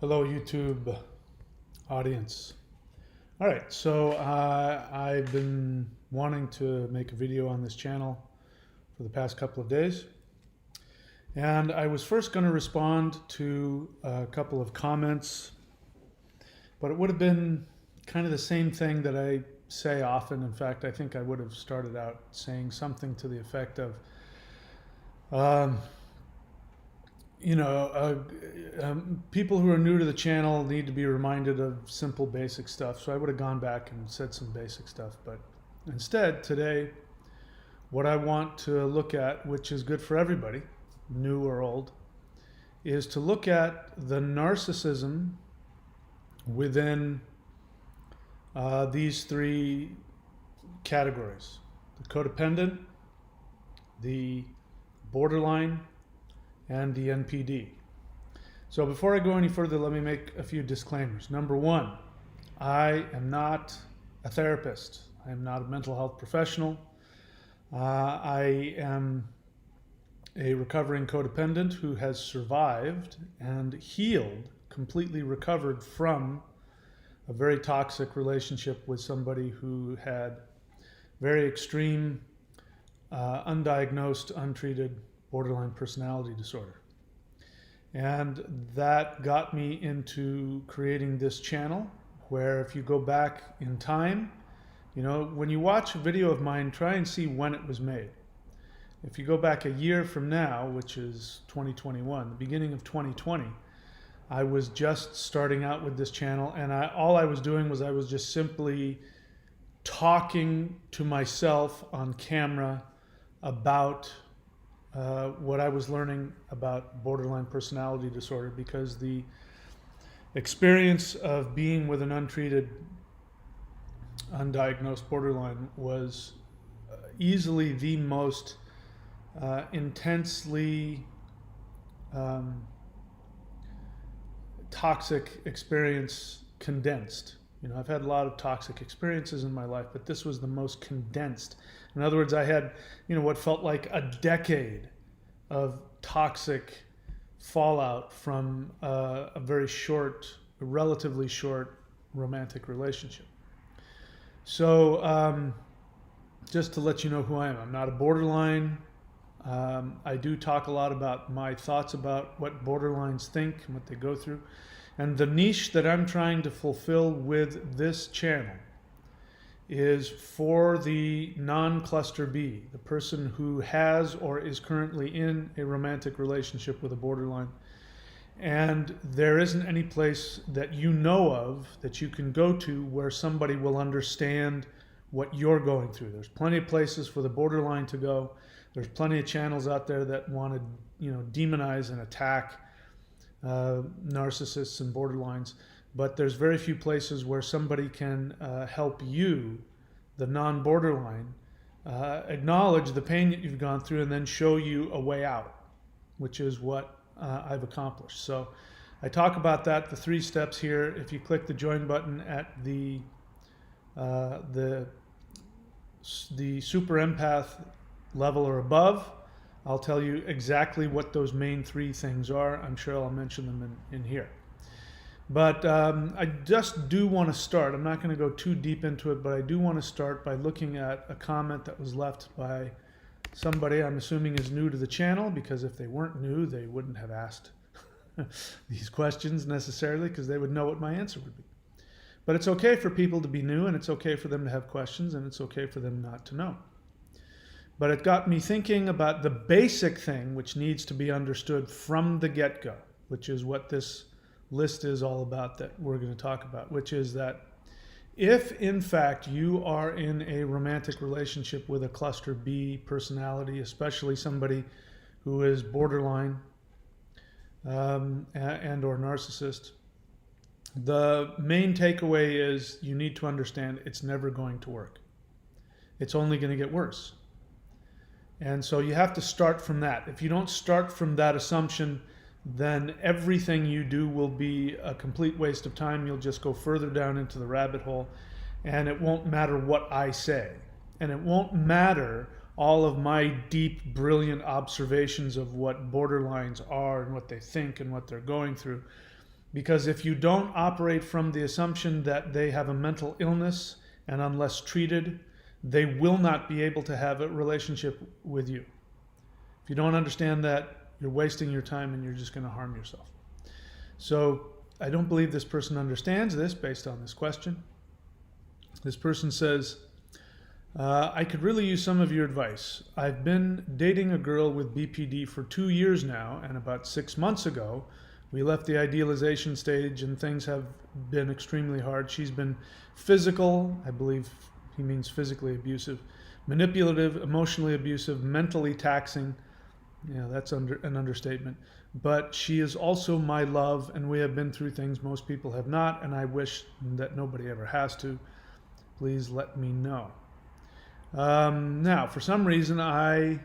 Hello, YouTube audience. All right, so I've been wanting to make a video on this channel for the past couple of days. And I was first going to respond to a couple of comments, but it would have been kind of the same thing that I say often. In fact, I think I would have started out saying something to the effect of, people who are new to the channel need to be reminded of simple basic stuff. So I would have gone back and said some basic stuff. But instead, today, what I want to look at, which is good for everybody, new or old, is to look at the narcissism within these three categories: the codependent, the borderline, and the NPD. So before I go any further, let me make a few disclaimers. Number one, I am not a therapist. I am not a mental health professional. I am a recovering codependent who has survived and healed, completely recovered from a very toxic relationship with somebody who had very extreme, undiagnosed, untreated borderline personality disorder. And that got me into creating this channel where, if you go back in time, when you watch a video of mine, try and see when it was made. If you go back a year from now, which is 2021, the beginning of 2020, I was just starting out with this channel, and all I was doing was I was just simply talking to myself on camera about what I was learning about borderline personality disorder, because the experience of being with an untreated, undiagnosed borderline was easily the most intensely toxic experience condensed. I've had a lot of toxic experiences in my life, but this was the most condensed. In other words, I had, what felt like a decade of toxic fallout from a very short, relatively short romantic relationship. So just to let you know who I am, I'm not a borderline. I do talk a lot about my thoughts about what borderlines think and what they go through. And the niche that I'm trying to fulfill with this channel is for the non-cluster B, the person who has or is currently in a romantic relationship with a borderline. And there isn't any place that you know of that you can go to where somebody will understand what you're going through. There's plenty of places for the borderline to go. There's plenty of channels out there that want to, demonize and attack narcissists and borderlines, but there's very few places where somebody can help you, the non-borderline, acknowledge the pain that you've gone through and then show you a way out, which is what I've accomplished. So I talk about that, the 3 steps here. If you click the join button at the super empath level or above, I'll tell you exactly what those main 3 things are. I'm sure I'll mention them in here. But I just do want to start. I'm not going to go too deep into it, but I do want to start by looking at a comment that was left by somebody I'm assuming is new to the channel, because if they weren't new, they wouldn't have asked these questions necessarily, because they would know what my answer would be. But it's okay for people to be new, and it's okay for them to have questions, and it's okay for them not to know. But it got me thinking about the basic thing which needs to be understood from the get-go, which is what this list is all about that we're going to talk about, which is that if in fact you are in a romantic relationship with a cluster B personality, especially somebody who is borderline and or narcissist, the main takeaway is you need to understand it's never going to work. It's only going to get worse. And so you have to start from that. If you don't start from that assumption, then everything you do will be a complete waste of time. You'll just go further down into the rabbit hole, and it won't matter what I say. And it won't matter all of my deep, brilliant observations of what borderlines are and what they think and what they're going through. Because if you don't operate from the assumption that they have a mental illness, and unless treated, they will not be able to have a relationship with you. If you don't understand that, you're wasting your time and you're just going to harm yourself. So I don't believe this person understands this based on this question. This person says, I could really use some of your advice. I've been dating a girl with BPD for 2 years now, and about 6 months ago, we left the idealization stage and things have been extremely hard. She's been physical, I believe he means physically abusive, manipulative, emotionally abusive, mentally taxing. Yeah, that's an understatement. But she is also my love, and we have been through things most people have not, and I wish that nobody ever has to. Please let me know. Now, for some reason, I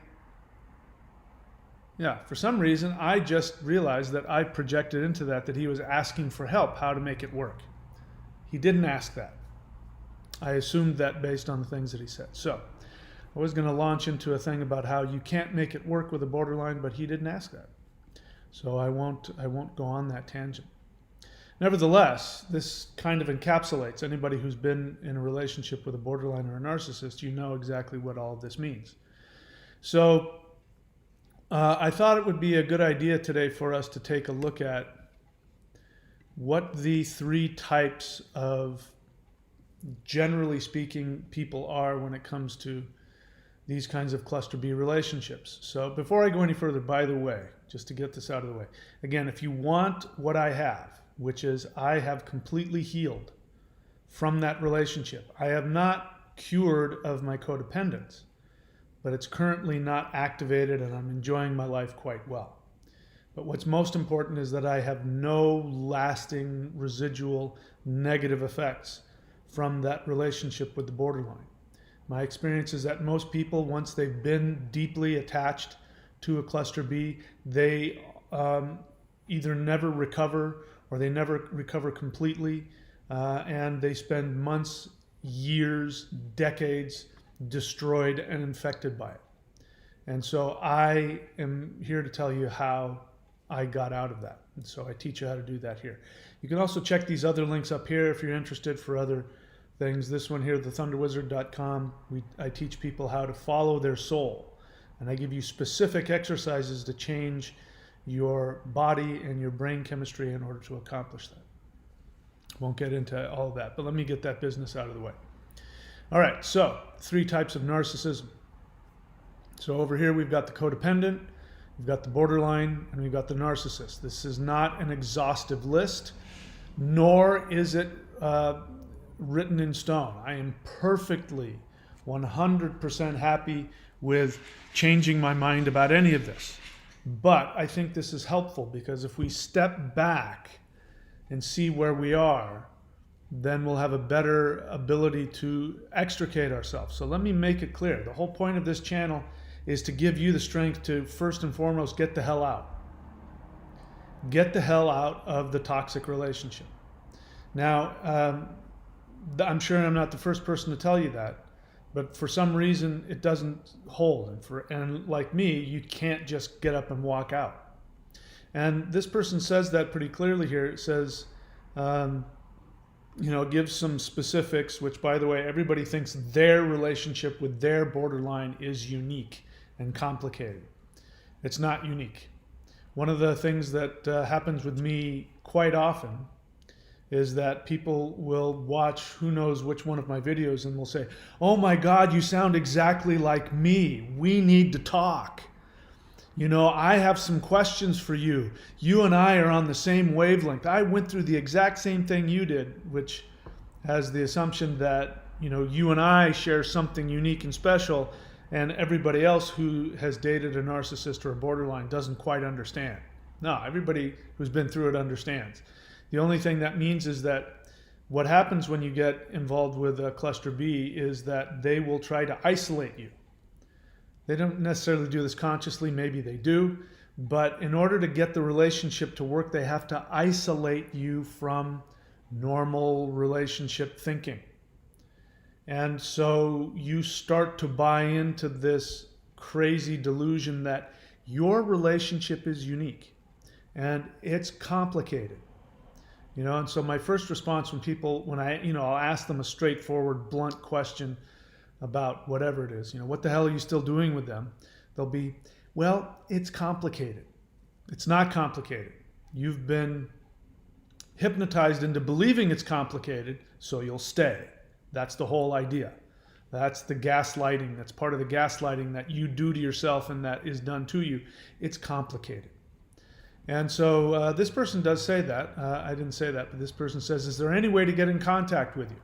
just realized that I projected into that he was asking for help, how to make it work. He didn't ask that. I assumed that based on the things that he said. So I was going to launch into a thing about how you can't make it work with a borderline, but he didn't ask that. So I won't go on that tangent. Nevertheless, this kind of encapsulates anybody who's been in a relationship with a borderline or a narcissist. You know exactly what all of this means. So I thought it would be a good idea today for us to take a look at what the 3 types of, generally speaking, people are when it comes to these kinds of cluster B relationships. So before I go any further, by the way, just to get this out of the way, again, if you want what I have, which is I have completely healed from that relationship. I have not cured of my codependence, but it's currently not activated and I'm enjoying my life quite well. But what's most important is that I have no lasting residual negative effects from that relationship with the borderline. My experience is that most people, once they've been deeply attached to a cluster B, they either never recover or they never recover completely, and they spend months, years, decades destroyed and infected by it. And so I am here to tell you how I got out of that. And so I teach you how to do that here. You can also check these other links up here if you're interested for other things. This one here, thethunderwizard.com, I teach people how to follow their soul. And I give you specific exercises to change your body and your brain chemistry in order to accomplish that. Won't get into all of that, but let me get that business out of the way. All right, so 3 types of narcissism. So over here we've got the codependent, we've got the borderline, and we've got the narcissist. This is not an exhaustive list, nor is it written in stone. I am perfectly 100% happy with changing my mind about any of this. But I think this is helpful because if we step back and see where we are, then we'll have a better ability to extricate ourselves. So let me make it clear. The whole point of this channel is to give you the strength to, first and foremost, get the hell out. Get the hell out of the toxic relationship. Now, I'm sure I'm not the first person to tell you that, but for some reason it doesn't hold. And like me, you can't just get up and walk out. And this person says that pretty clearly here. It says, gives some specifics, which, by the way, everybody thinks their relationship with their borderline is unique and complicated. It's not unique. One of the things that happens with me quite often is that people will watch who knows which one of my videos and will say, "Oh my God, you sound exactly like me. We need to talk. I have some questions for you. You and I are on the same wavelength. I went through the exact same thing you did," which has the assumption that, you and I share something unique and special, and everybody else who has dated a narcissist or a borderline doesn't quite understand. No, everybody who's been through it understands. The only thing that means is that what happens when you get involved with a cluster B is that they will try to isolate you. They don't necessarily do this consciously, maybe they do, but in order to get the relationship to work, they have to isolate you from normal relationship thinking. And so you start to buy into this crazy delusion that your relationship is unique and it's complicated. You know, and so my first response when I'll ask them a straightforward, blunt question about whatever it is, what the hell are you still doing with them? They'll be, well, it's complicated. It's not complicated. You've been hypnotized into believing it's complicated, so you'll stay. That's the whole idea. That's the gaslighting. That's part of the gaslighting that you do to yourself and that is done to you. It's complicated. And so this person does say that. I didn't say that, but this person says, is there any way to get in contact with you?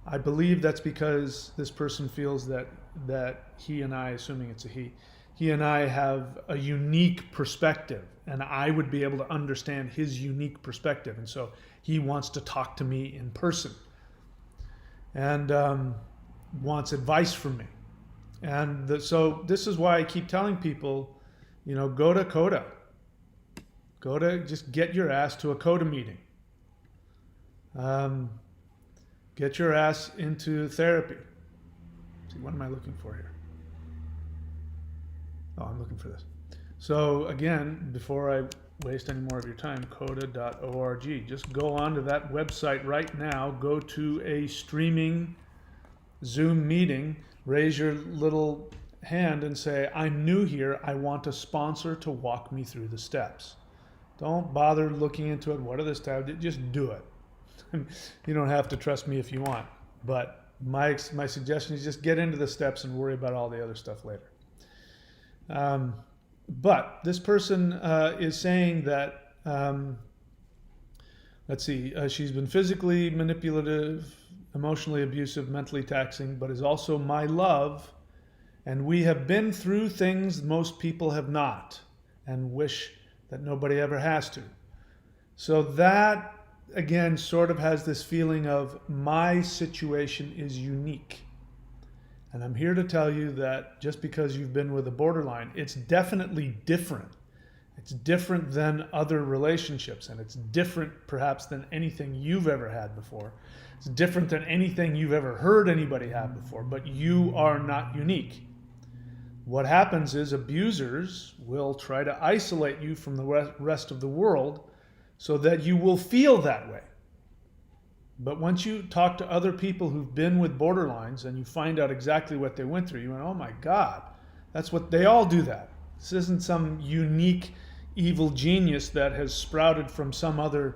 I believe that's because this person feels that he and I, assuming it's a he and I have a unique perspective, and I would be able to understand his unique perspective. And so he wants to talk to me in person and wants advice from me. And so this is why I keep telling people, go to Coda. Just get your ass to a Coda meeting. Get your ass into therapy. Let's see, what am I looking for here? Oh, I'm looking for this. So again, before I waste any more of your time, coda.org. Just go onto that website right now. Go to a streaming Zoom meeting. Raise your little hand and say, I'm new here. I want a sponsor to walk me through the steps. Don't bother looking into it. What are the steps? Just do it. You don't have to trust me if you want. But my suggestion is just get into the steps and worry about all the other stuff later. But this person is saying that, let's see, she's been physically manipulative, emotionally abusive, mentally taxing, but is also my love. And we have been through things most people have not and wish that nobody ever has to. So that, again, sort of has this feeling of my situation is unique. And I'm here to tell you that just because you've been with a borderline, it's definitely different. It's different than other relationships, and it's different perhaps than anything you've ever had before. It's different than anything you've ever heard anybody have before, but you are not unique. What happens is abusers will try to isolate you from the rest of the world so that you will feel that way. But once you talk to other people who've been with borderlines and you find out exactly what they went through, you went, oh my God, that's what they all do that. This isn't some unique evil genius that has sprouted from some other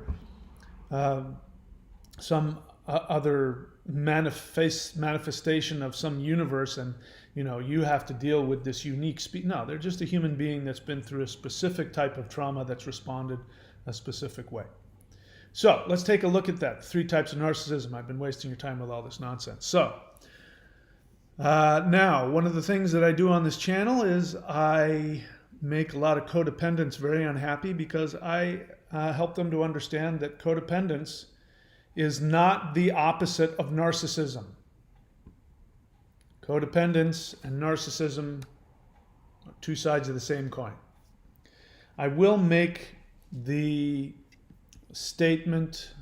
manifestation of some universe, and you have to deal with this unique No, they're just a human being that's been through a specific type of trauma that's responded a specific way. So let's take a look at that. 3 types of narcissism. I've been wasting your time with all this nonsense. So now, one of the things that I do on this channel is I make a lot of codependents very unhappy because I help them to understand that codependence is not the opposite of narcissism. Codependence and narcissism are 2 sides of the same coin. I will make the statement,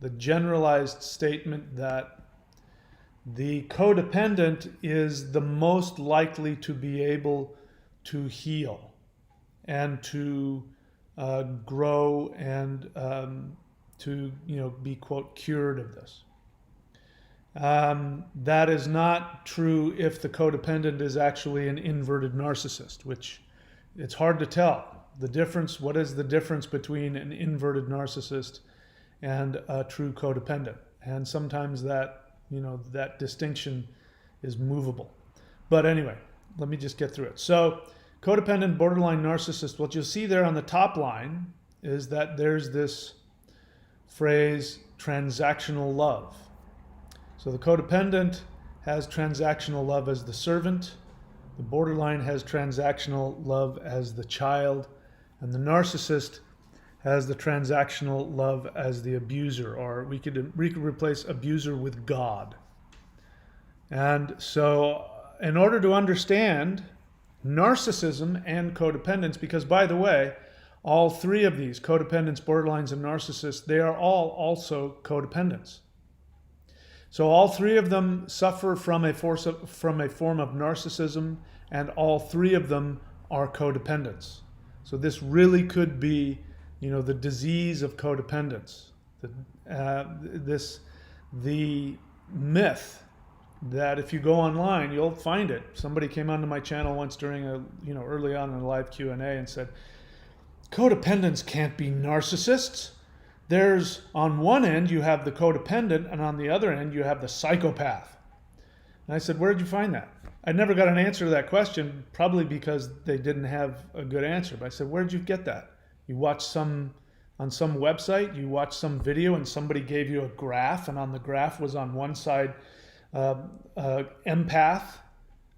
the generalized statement that the codependent is the most likely to be able to heal and to grow and to be, quote, cured of this. That is not true if the codependent is actually an inverted narcissist, which it's hard to tell. The difference, what is the difference between an inverted narcissist and a true codependent? And sometimes that, that distinction is movable. But anyway, let me just get through it. So codependent, borderline narcissist, what you'll see there on the top line is that there's this phrase, transactional love. So the codependent has transactional love as the servant. The borderline has transactional love as the child. And the narcissist has the transactional love as the abuser, or we could replace abuser with God. And so in order to understand narcissism and codependence, because by the way, all 3 of these, codependents, borderlines, and narcissists, they are all also codependents. So all 3 of them suffer from a form of narcissism, and all 3 of them are codependents. So this really could be, the disease of codependence. The myth that if you go online, you'll find it. Somebody came onto my channel once during early on in a live Q&A and said, codependents can't be narcissists. There's, on one end, you have the codependent, and on the other end, you have the psychopath. And I said, where did you find that? I never got an answer to that question, probably because they didn't have a good answer. But I said, where did you get that? You watched on some website, you watched some video, and somebody gave you a graph, and on the graph was on one side empath,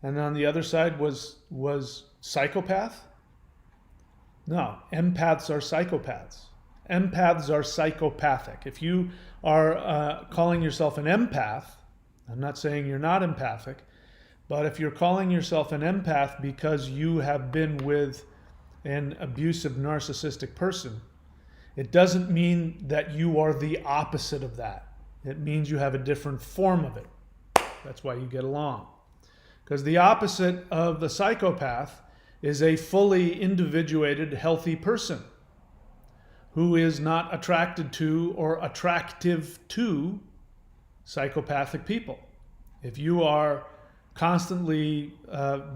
and on the other side was psychopath? No, empaths are psychopaths. Empaths are psychopathic. If you are calling yourself an empath, I'm not saying you're not empathic, but if you're calling yourself an empath because you have been with an abusive narcissistic person, it doesn't mean that you are the opposite of that. It means you have a different form of it. That's why you get along. Because the opposite of the psychopath is a fully individuated, healthy person who is not attracted to or attractive to psychopathic people. If you are constantly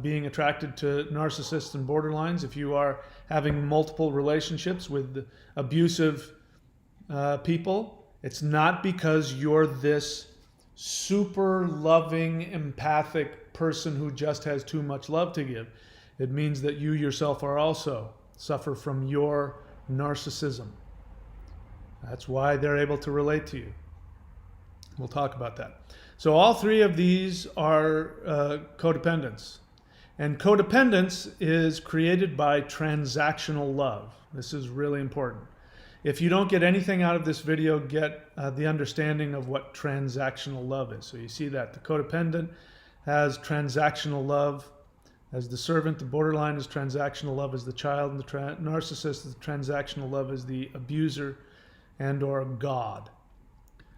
being attracted to narcissists and borderlines, if you are having multiple relationships with abusive people, it's not because you're this super loving, empathic person who just has too much love to give. It means that you yourself are also suffer from your narcissism. That's why they're able to relate to you. We'll talk about that. So all three of these are codependence. And codependence is created by transactional love. This is really important. If you don't get anything out of this video, get the understanding of what transactional love is. So you see that the codependent has transactional love as the servant, the borderline is transactional love as the child, and the narcissist is transactional love as the abuser and or God.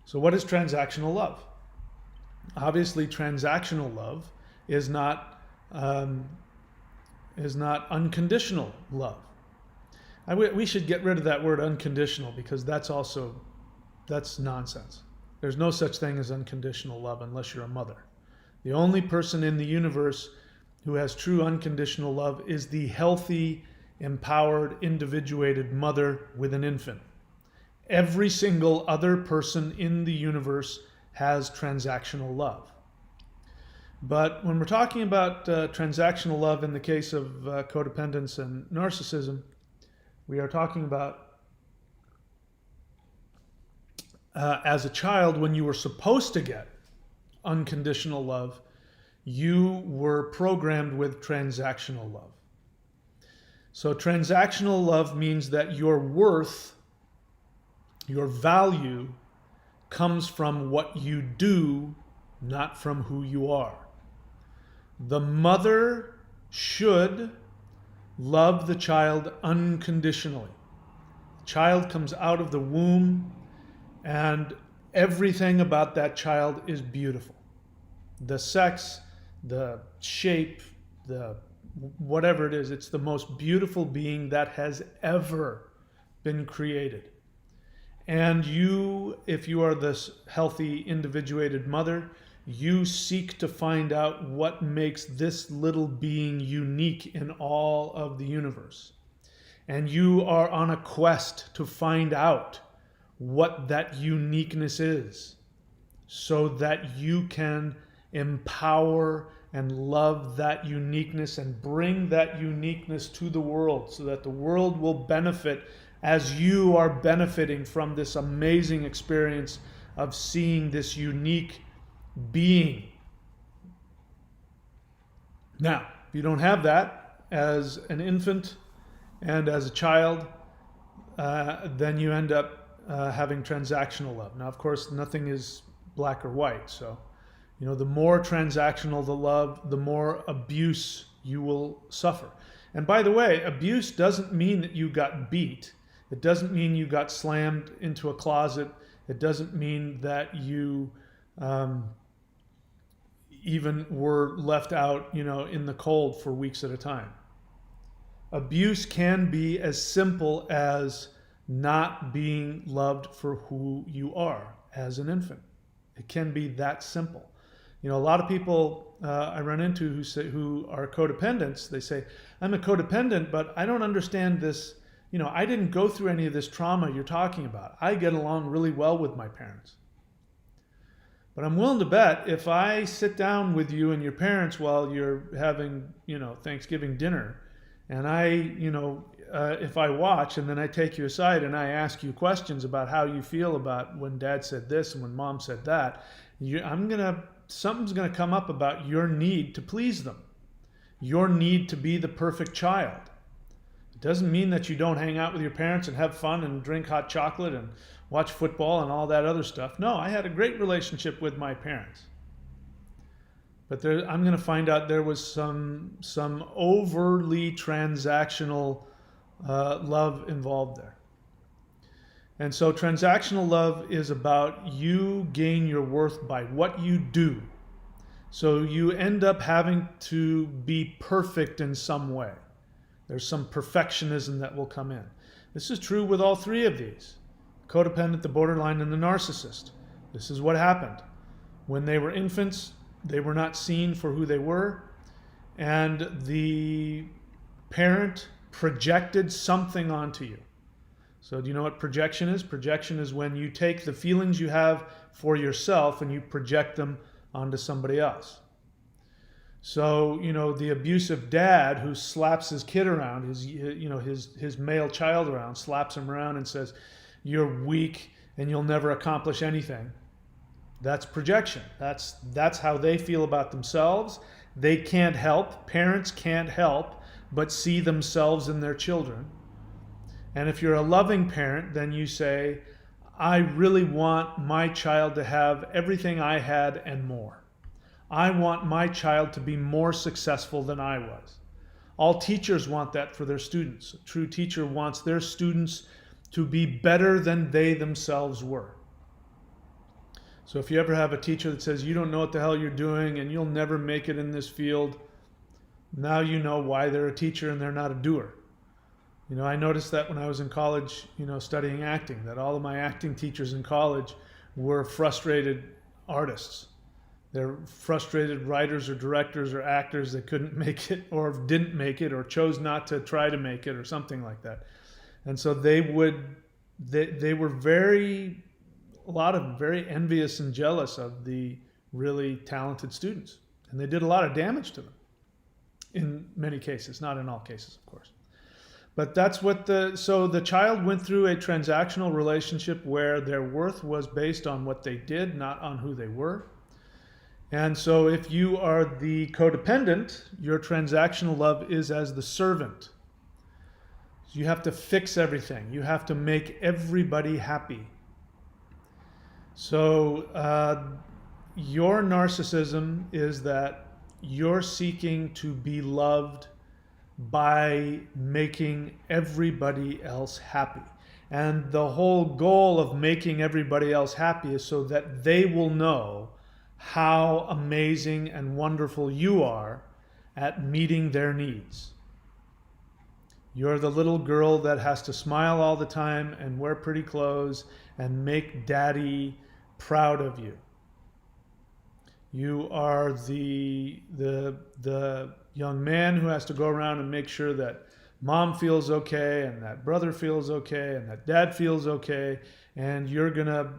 So what is transactional love? Obviously, transactional love is not unconditional love. We should get rid of that word unconditional, because that's nonsense. There's no such thing as unconditional love unless you're a mother. The only person in the universe who has true unconditional love is the healthy, empowered, individuated mother with an infant. Every single other person in the universe has transactional love. But when we're talking about transactional love in the case of codependence and narcissism, we are talking about as a child, when you were supposed to get unconditional love, you were programmed with transactional love. So transactional love means that your worth, your value, comes from what you do, not from who you are. The mother should love the child unconditionally. The child comes out of the womb and everything about that child is beautiful. The sex, the shape, the whatever it is, it's the most beautiful being that has ever been created. And you, if you are this healthy, individuated mother, you seek to find out what makes this little being unique in all of the universe. And you are on a quest to find out what that uniqueness is, so that you can empower and love that uniqueness and bring that uniqueness to the world, so that the world will benefit as you are benefiting from this amazing experience of seeing this unique being. Now, if you don't have that as an infant and as a child, then you end up having transactional love. Now, of course, nothing is black or white. So, the more transactional the love, the more abuse you will suffer. And by the way, abuse doesn't mean that you got beat. It doesn't mean you got slammed into a closet. It doesn't mean that you even were left out, in the cold for weeks at a time. Abuse can be as simple as not being loved for who you are as an infant. It can be that simple. You know, a lot of people I run into who are codependents, they say, I'm a codependent, but I don't understand this. You know, I didn't go through any of this trauma you're talking about. I get along really well with my parents. But I'm willing to bet if I sit down with you and your parents while you're having, you know, Thanksgiving dinner, and if I watch and then I take you aside and I ask you questions about how you feel about when dad said this and when mom said that, something's gonna come up about your need to please them, your need to be the perfect child. It doesn't mean that you don't hang out with your parents and have fun and drink hot chocolate and watch football and all that other stuff. No, I had a great relationship with my parents. But I'm going to find out there was some overly transactional love involved there. And so transactional love is about you gain your worth by what you do. So you end up having to be perfect in some way. There's some perfectionism that will come in. This is true with all three of these: codependent, the borderline, and the narcissist. This is what happened. When they were infants, they were not seen for who they were, and the parent projected something onto you. So do you know what projection is? Projection is when you take the feelings you have for yourself and you project them onto somebody else. So, you know, the abusive dad who slaps his kid around, his male child around, slaps him around and says, "You're weak and you'll never accomplish anything." That's projection. That's how they feel about themselves. They can't help. Parents can't help but see themselves in their children. And if you're a loving parent, then you say, I really want my child to have everything I had and more. I want my child to be more successful than I was. All teachers want that for their students. A true teacher wants their students to be better than they themselves were. So if you ever have a teacher that says, you don't know what the hell you're doing and you'll never make it in this field, now you know why they're a teacher and they're not a doer. You know, I noticed that when I was in college, studying acting, that all of my acting teachers in college were frustrated artists. They're frustrated writers or directors or actors that couldn't make it or didn't make it or chose not to try to make it or something like that. And so they were a lot of them very envious and jealous of the really talented students. And they did a lot of damage to them in many cases, not in all cases, of course. But that's what so the child went through a transactional relationship where their worth was based on what they did, not on who they were. And so if you are the codependent, your transactional love is as the servant. You have to fix everything. You have to make everybody happy. So your narcissism is that you're seeking to be loved by making everybody else happy. And the whole goal of making everybody else happy is so that they will know how amazing and wonderful you are at meeting their needs. You're the little girl that has to smile all the time and wear pretty clothes and make daddy proud of you. You are the young man who has to go around and make sure that mom feels okay and that brother feels okay and that dad feels okay, and you're going to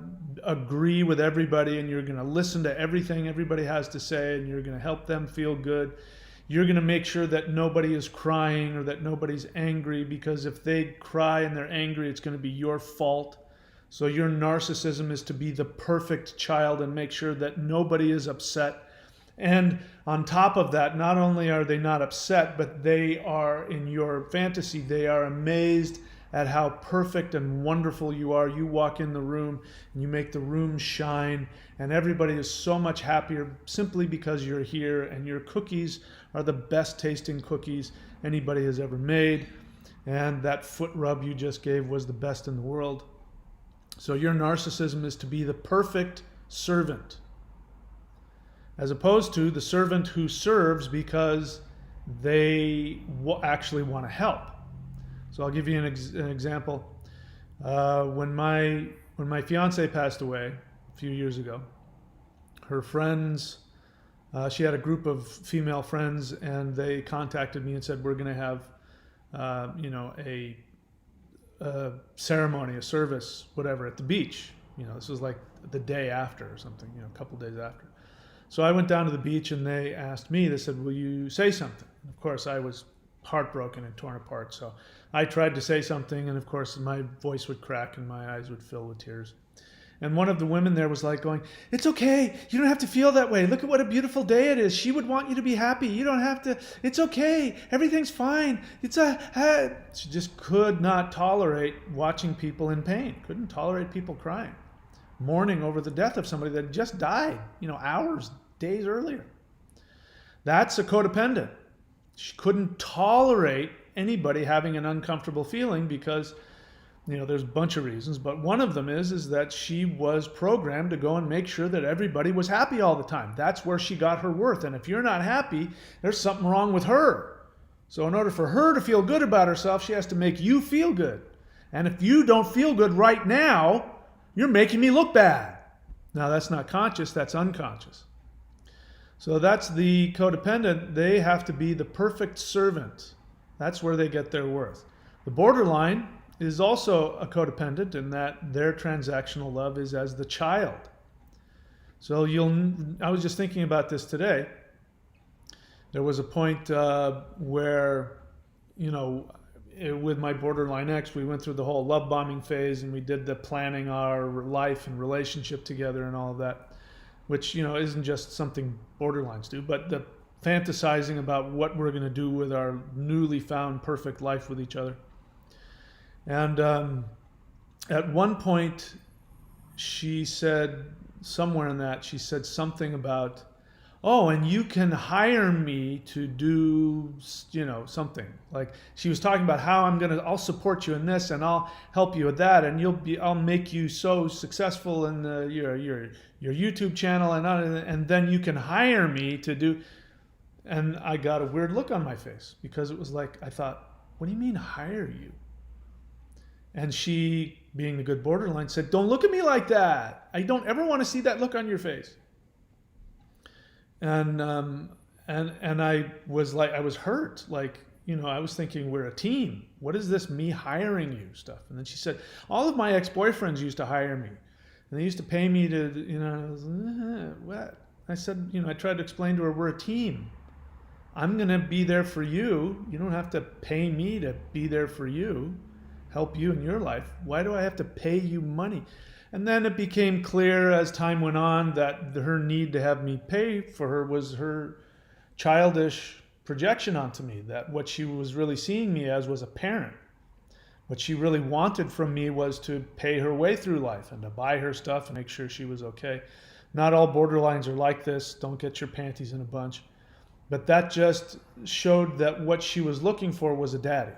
agree with everybody and you're going to listen to everything everybody has to say and you're going to help them feel good. You're going to make sure that nobody is crying or that nobody's angry, because if they cry and they're angry, it's going to be your fault. So your narcissism is to be the perfect child and make sure that nobody is upset. And on top of that, not only are they not upset, but they are, in your fantasy, they are amazed at how perfect and wonderful you are. You walk in the room and you make the room shine, and everybody is so much happier simply because you're here, and your cookies are the best tasting cookies anybody has ever made, and that foot rub you just gave was the best in the world. So your narcissism is to be the perfect servant, as opposed to the servant who serves because they actually want to help. So I'll give you an example. When my fiance passed away a few years ago, her friends, she had a group of female friends, and they contacted me and said, we're going to have a ceremony, a service, whatever, at the beach. This was like the day after or something, a couple days after. So I went down to the beach, and they asked me, they said, will you say something? And of course, I was heartbroken and torn apart. So I tried to say something, and of course, my voice would crack and my eyes would fill with tears. And one of the women there was like going, it's okay. You don't have to feel that way. Look at what a beautiful day it is. She would want you to be happy. You don't have to. It's okay. Everything's fine. She just could not tolerate watching people in pain. Couldn't tolerate people crying, mourning over the death of somebody that just died, hours, days earlier. That's a codependent. She couldn't tolerate anybody having an uncomfortable feeling because there's a bunch of reasons, but one of them is that she was programmed to go and make sure that everybody was happy all the time. That's where she got her worth. And if you're not happy, there's something wrong with her. So in order for her to feel good about herself, she has to make you feel good. And if you don't feel good right now, you're making me look bad. Now that's not conscious, that's unconscious. So that's the codependent. They have to be the perfect servant. That's where they get their worth. The borderline is also a codependent in that their transactional love is as the child. So I was just thinking about this today. There was a point where, with my borderline ex, we went through the whole love bombing phase, and we did the planning our life and relationship together and all of that, which, isn't just something borderlines do, but the fantasizing about what we're going to do with our newly found perfect life with each other. And at one point, she said, somewhere in that, she said something about, oh, and you can hire me to do, something. Like she was talking about how I'll support you in this, and I'll help you with that, and I'll make you so successful in your YouTube channel, and then you can hire me to do. And I got a weird look on my face because it was like, I thought, what do you mean hire you? And she, being the good borderline, said, don't look at me like that. I don't ever want to see that look on your face. And I was like, I was hurt. Like, I was thinking, we're a team. What is this me hiring you stuff? And then she said, all of my ex-boyfriends used to hire me. And they used to pay me to, I was like, what? I said, I tried to explain to her, we're a team. I'm going to be there for you. You don't have to pay me to be there for you. Help you in your life. Why do I have to pay you money? And then it became clear as time went on that her need to have me pay for her was her childish projection onto me, that what she was really seeing me as was a parent. What she really wanted from me was to pay her way through life and to buy her stuff and make sure she was okay. Not all borderlines are like this. Don't get your panties in a bunch. But that just showed that what she was looking for was a daddy.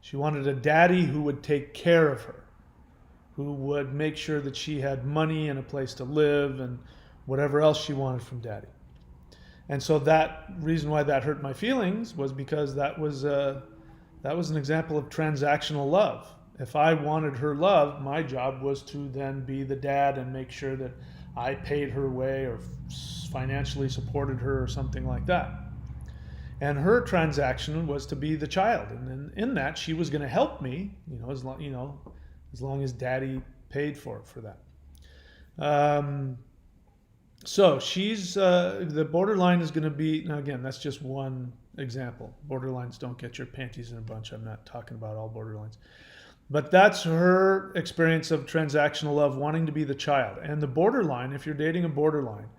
She wanted a daddy who would take care of her, who would make sure that she had money and a place to live and whatever else she wanted from daddy. And so that reason why that hurt my feelings was because that was an example of transactional love. If I wanted her love, my job was to then be the dad and make sure that I paid her way or financially supported her or something like that. And her transaction was to be the child, and in that she was going to help me, as long as daddy paid for that. So she's the borderline is going to be, now again, that's just one example. Borderlines don't get your panties in a bunch. I'm not talking about all borderlines. But that's her experience of transactional love, wanting to be the child. And the borderline, if you're dating a borderline,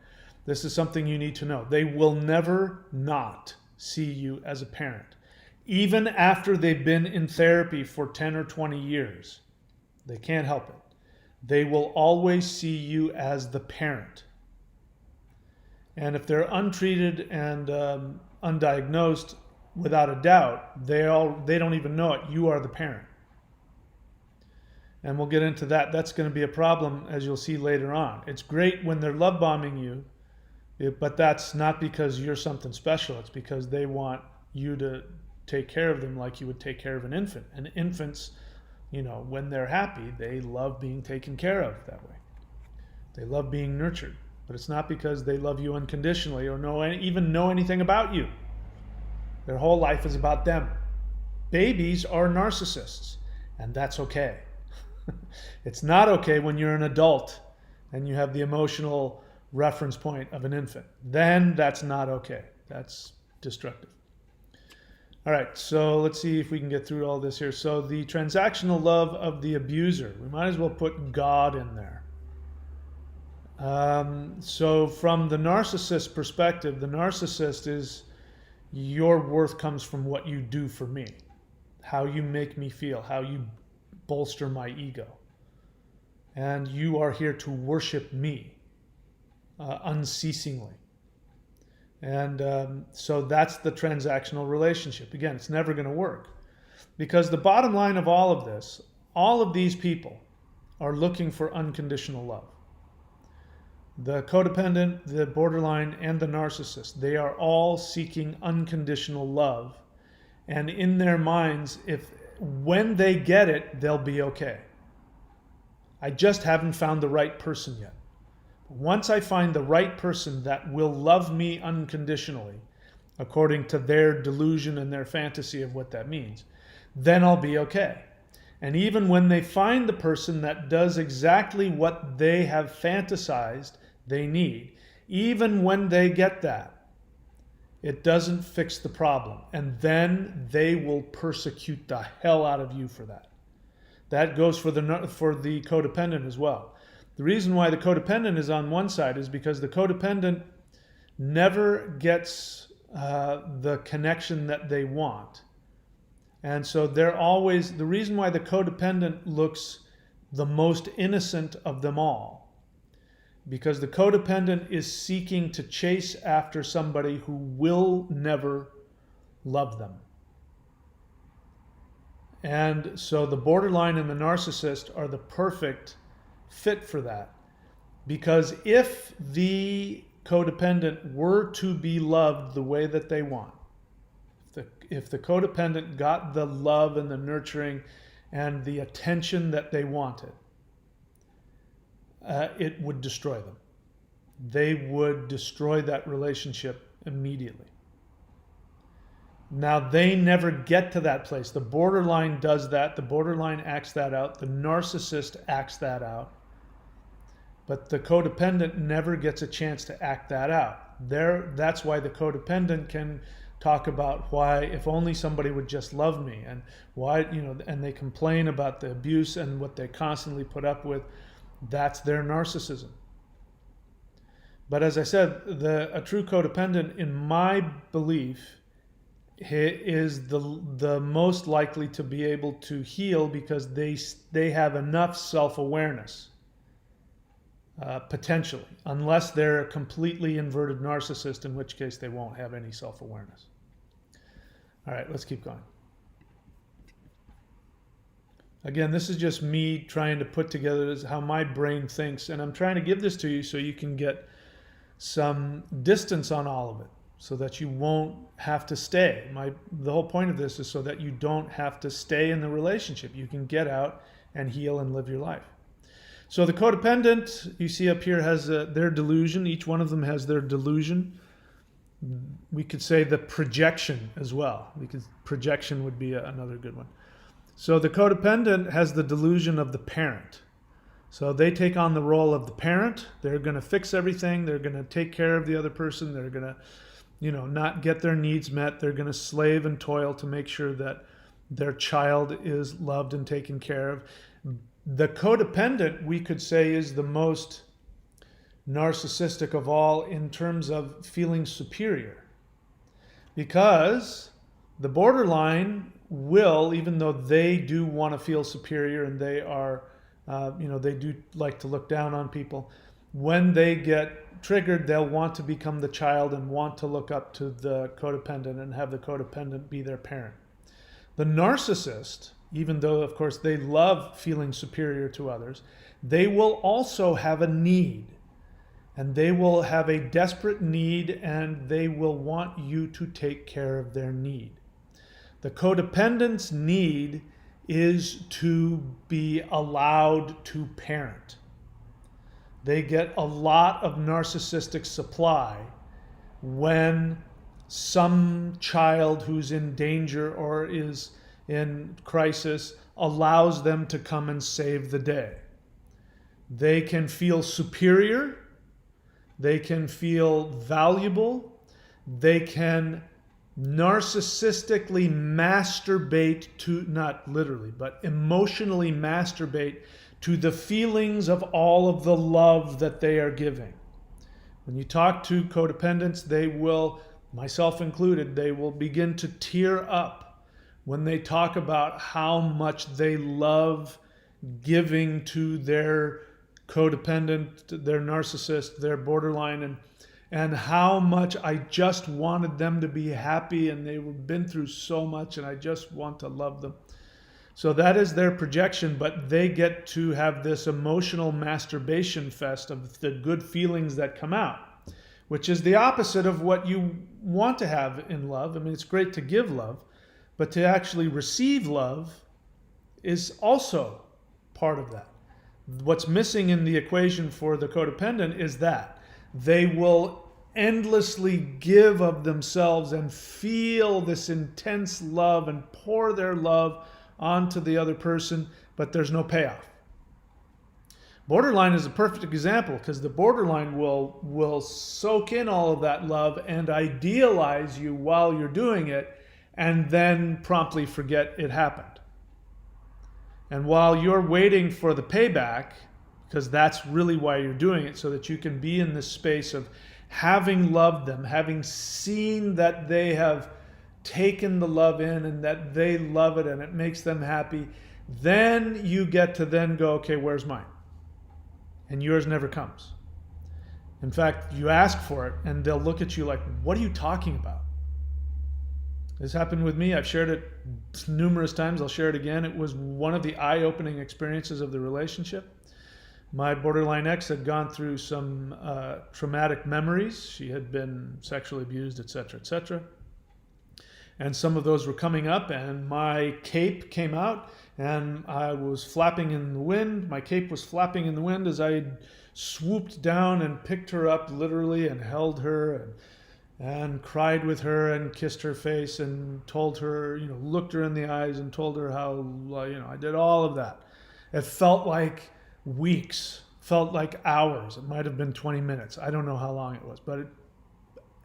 this is something you need to know. They will never not see you as a parent. Even after they've been in therapy for 10 or 20 years, they can't help it. They will always see you as the parent. And if they're untreated and undiagnosed, without a doubt, they don't even know it. You are the parent. And we'll get into that. That's going to be a problem, as you'll see later on. It's great when they're love bombing you, but that's not because you're something special. It's because they want you to take care of them like you would take care of an infant. And infants when they're happy, they love being taken care of that way. They love being nurtured. But it's not because they love you unconditionally or even know anything about you. Their whole life is about them. Babies are narcissists, and that's okay. It's not okay when you're an adult and you have the emotional reference point of an infant. Then that's not okay. That's destructive. All right, so let's see if we can get through all this here. So the transactional love of the abuser. We might as well put God in there. So from the narcissist perspective, the narcissist is your worth comes from what you do for me, how you make me feel, how you bolster my ego. And you are here to worship me unceasingly. And so that's the transactional relationship. Again, it's never going to work. Because the bottom line of all of this, all of these people are looking for unconditional love. The codependent, the borderline, and the narcissist, they are all seeking unconditional love. And in their minds, when they get it, they'll be okay. I just haven't found the right person yet. Once I find the right person that will love me unconditionally, according to their delusion and their fantasy of what that means, then I'll be okay. And even when they find the person that does exactly what they have fantasized they need, even when they get that, it doesn't fix the problem. And then they will persecute the hell out of you for that. That goes for the codependent as well. The reason why the codependent is on one side is because the codependent never gets the connection that they want. And so they're always, the reason why the codependent looks the most innocent of them all, because the codependent is seeking to chase after somebody who will never love them. And so the borderline and the narcissist are the perfect fit for that. Because if the codependent were to be loved the way that they want, if the codependent got the love and the nurturing and the attention that they wanted, it would destroy them. They would destroy that relationship immediately. Now, they never get to that place. The borderline does that. The borderline acts that out. The narcissist acts that out. But the codependent never gets a chance to act that out. That's why the codependent can talk about why, if only somebody would just love me, and why, and they complain about the abuse and what they constantly put up with. That's their narcissism. But as I said, a true codependent, in my belief, is the most likely to be able to heal because they have enough self-awareness, potentially, unless they're a completely inverted narcissist, in which case they won't have any self-awareness. All right, let's keep going. Again, this is just me trying to put together how my brain thinks, and I'm trying to give this to you so you can get some distance on all of it, so that you won't have to stay. The whole point of this is so that you don't have to stay in the relationship. You can get out and heal and live your life. So the codependent, you see up here, has their delusion. Each one of them has their delusion. We could say the projection as well, because projection would be another good one. So the codependent has the delusion of the parent. So they take on the role of the parent. They're going to fix everything. They're going to take care of the other person. They're going to, not get their needs met. They're going to slave and toil to make sure that their child is loved and taken care of. The codependent, we could say, is the most narcissistic of all in terms of feeling superior. Because the borderline will, even though they do want to feel superior and they are, they do like to look down on people, when they get triggered, they'll want to become the child and want to look up to the codependent and have the codependent be their parent. The narcissist, even though, of course, they love feeling superior to others, they will also have a need. And they will have a desperate need, and they will want you to take care of their need. The codependent's need is to be allowed to parent. They get a lot of narcissistic supply when some child who's in danger or is in crisis allows them to come and save the day. They can feel superior. They can feel valuable. They can narcissistically masturbate to, not literally, but emotionally masturbate to the feelings of all of the love that they are giving. When you talk to codependents, they will, myself included, they will begin to tear up when they talk about how much they love giving to their codependent, their narcissist, their borderline, and how much I just wanted them to be happy, and they've been through so much and I just want to love them. So that is their projection, but they get to have this emotional masturbation fest of the good feelings that come out, which is the opposite of what you want to have in love. I mean, it's great to give love, but to actually receive love is also part of that. What's missing in the equation for the codependent is that they will endlessly give of themselves and feel this intense love and pour their love onto the other person, but there's no payoff. Borderline is a perfect example because the borderline will soak in all of that love and idealize you while you're doing it and then promptly forget it happened. And while you're waiting for the payback, because that's really why you're doing it, so that you can be in this space of having loved them, having seen that they have taken the love in and that they love it and it makes them happy, then you get to then go, okay, where's mine? And yours never comes. In fact, you ask for it and they'll look at you like, what are you talking about? This happened with me. I've shared it numerous times. I'll share it again. It was one of the eye-opening experiences of the relationship. My borderline ex had gone through some traumatic memories. She had been sexually abused, etc., etc. And some of those were coming up, and my cape came out, and I was flapping in the wind. My cape was flapping in the wind as I swooped down and picked her up literally and held her and cried with her and kissed her face and told her, looked her in the eyes and told her how, I did all of that. It felt like weeks, felt like hours. It might have been 20 minutes. I don't know how long it was, but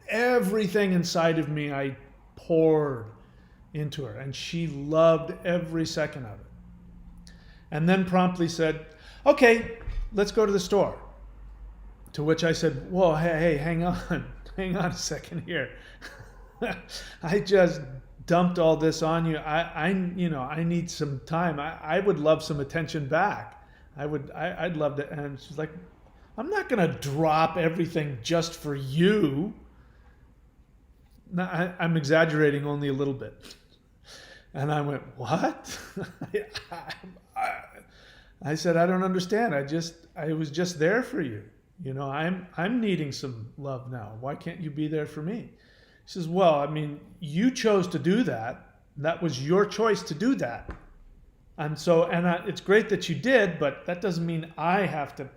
everything inside of me, I poured into her, and she loved every second of it. And then promptly said, okay, let's go to the store. To which I said, whoa, hey, hang on a second here. I just dumped all this on you. I need some time. I would love some attention back. I'd love to. And she's like, I'm not going to drop everything just for you. No, I'm exaggerating only a little bit. And I went, what? I said, I don't understand. I was just there for you. I'm needing some love now. Why can't you be there for me? He says, well, you chose to do that. That was your choice to do that. And it's great that you did, but that doesn't mean I have to.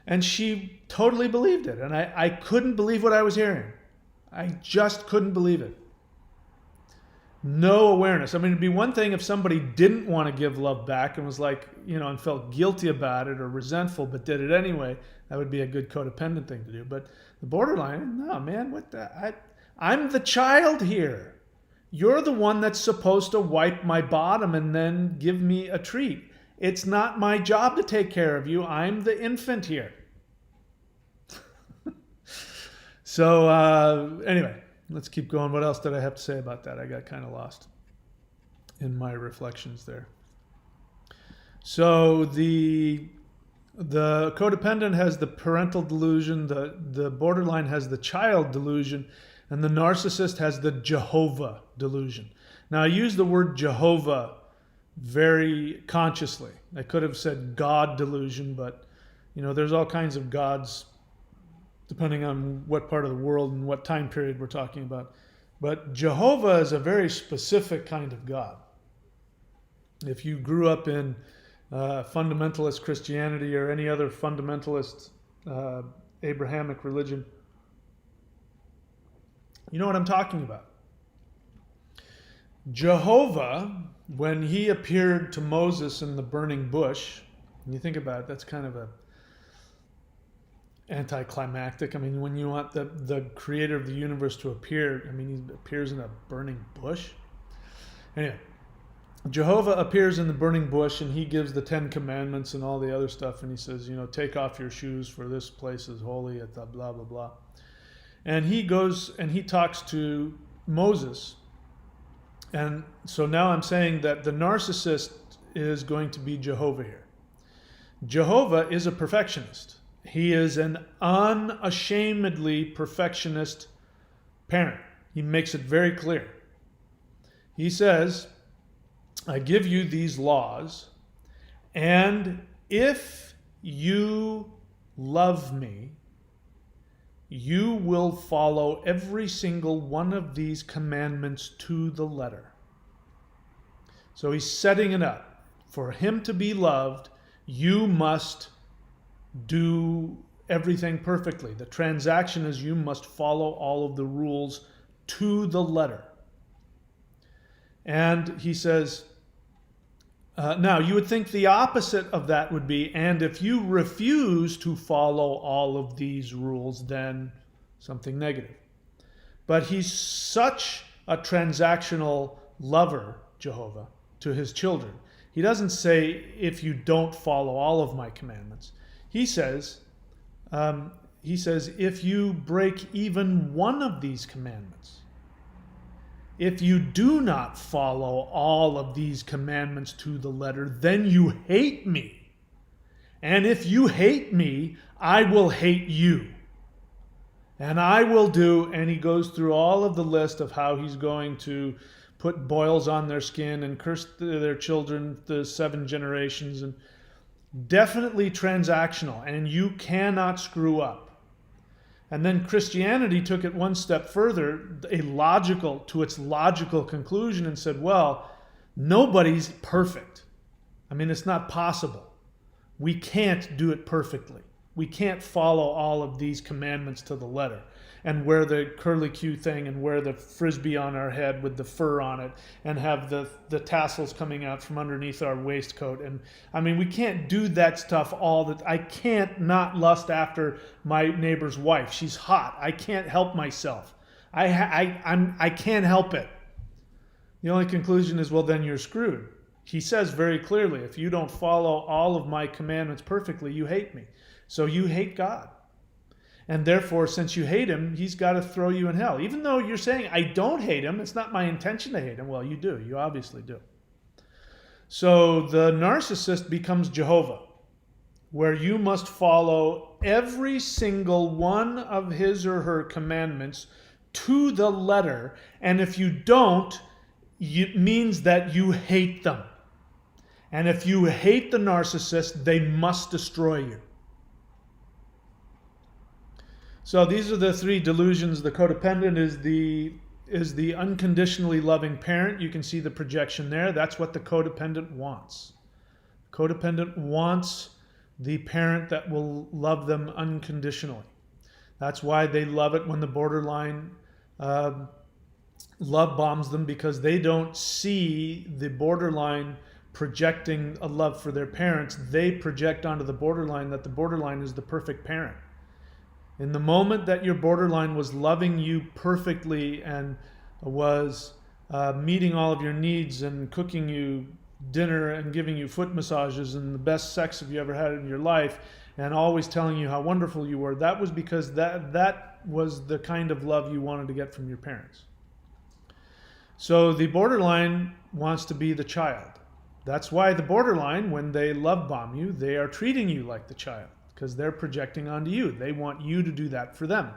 And she totally believed it. And I couldn't believe what I was hearing. I just couldn't believe it. No awareness. It'd be one thing if somebody didn't want to give love back and was like, and felt guilty about it or resentful, but did it anyway. That would be a good codependent thing to do. But the borderline, no, man, what the? I'm the child here. You're the one that's supposed to wipe my bottom and then give me a treat. It's not my job to take care of you. I'm the infant here. So anyway, let's keep going. What else did I have to say about that? I got kind of lost in my reflections there. So the codependent has the parental delusion, the borderline has the child delusion, and the narcissist has the Jehovah delusion. Now, I use the word Jehovah very consciously. I could have said God delusion, but there's all kinds of gods depending on what part of the world and what time period we're talking about. But Jehovah is a very specific kind of God. If you grew up in fundamentalist Christianity or any other fundamentalist Abrahamic religion, you know what I'm talking about. Jehovah, when he appeared to Moses in the burning bush, and you think about it, that's kind of a anticlimactic. I mean, when you want the creator of the universe to appear, I mean, he appears in a burning bush. Anyway, Jehovah appears in the burning bush and he gives the 10 commandments and all the other stuff. And he says, take off your shoes for this place is holy at the blah, blah, blah. And he goes and he talks to Moses. And so now I'm saying that the narcissist is going to be Jehovah here. Jehovah is a perfectionist. He is an unashamedly perfectionist parent. He makes it very clear. He says, I give you these laws, and if you love me, you will follow every single one of these commandments to the letter. So he's setting it up. For him to be loved, you must do everything perfectly. The transaction is you must follow all of the rules to the letter. And he says, now you would think the opposite of that would be, and if you refuse to follow all of these rules, then something negative. But he's such a transactional lover, Jehovah, to his children. He doesn't say, if you don't follow all of my commandments. He says, if you break even one of these commandments, if you do not follow all of these commandments to the letter, then you hate me. And if you hate me, I will hate you. And I will do, and he goes through all of the list of how he's going to put boils on their skin and curse their children, the 7 generations, and definitely transactional, and you cannot screw up. And then Christianity took it one step further, to its logical conclusion, and said, well, nobody's perfect. I mean, it's not possible. We can't do it perfectly. We can't follow all of these commandments to the letter and wear the curlicue thing and wear the frisbee on our head with the fur on it and have the tassels coming out from underneath our waistcoat. And I mean, we can't do that stuff I can't not lust after my neighbor's wife. She's hot. I can't help myself. I can't help it. The only conclusion is, well, then you're screwed. He says very clearly, if you don't follow all of my commandments perfectly, you hate me. So you hate God. And therefore, since you hate him, he's got to throw you in hell. Even though you're saying, I don't hate him, it's not my intention to hate him. Well, you do. You obviously do. So the narcissist becomes Jehovah, where you must follow every single one of his or her commandments to the letter. And if you don't, it means that you hate them. And if you hate the narcissist, they must destroy you. So these are the 3 delusions. The codependent is the unconditionally loving parent. You can see the projection there. That's what the codependent wants. Codependent wants the parent that will love them unconditionally. That's why they love it when the borderline love bombs them, because they don't see the borderline projecting a love for their parents. They project onto the borderline that the borderline is the perfect parent. In the moment that your borderline was loving you perfectly and was meeting all of your needs and cooking you dinner and giving you foot massages and the best sex have you ever had in your life and always telling you how wonderful you were, that was because that was the kind of love you wanted to get from your parents. So the borderline wants to be the child. That's why the borderline, when they love bomb you, they are treating you like the child, because they're projecting onto you. They want you to do that for them.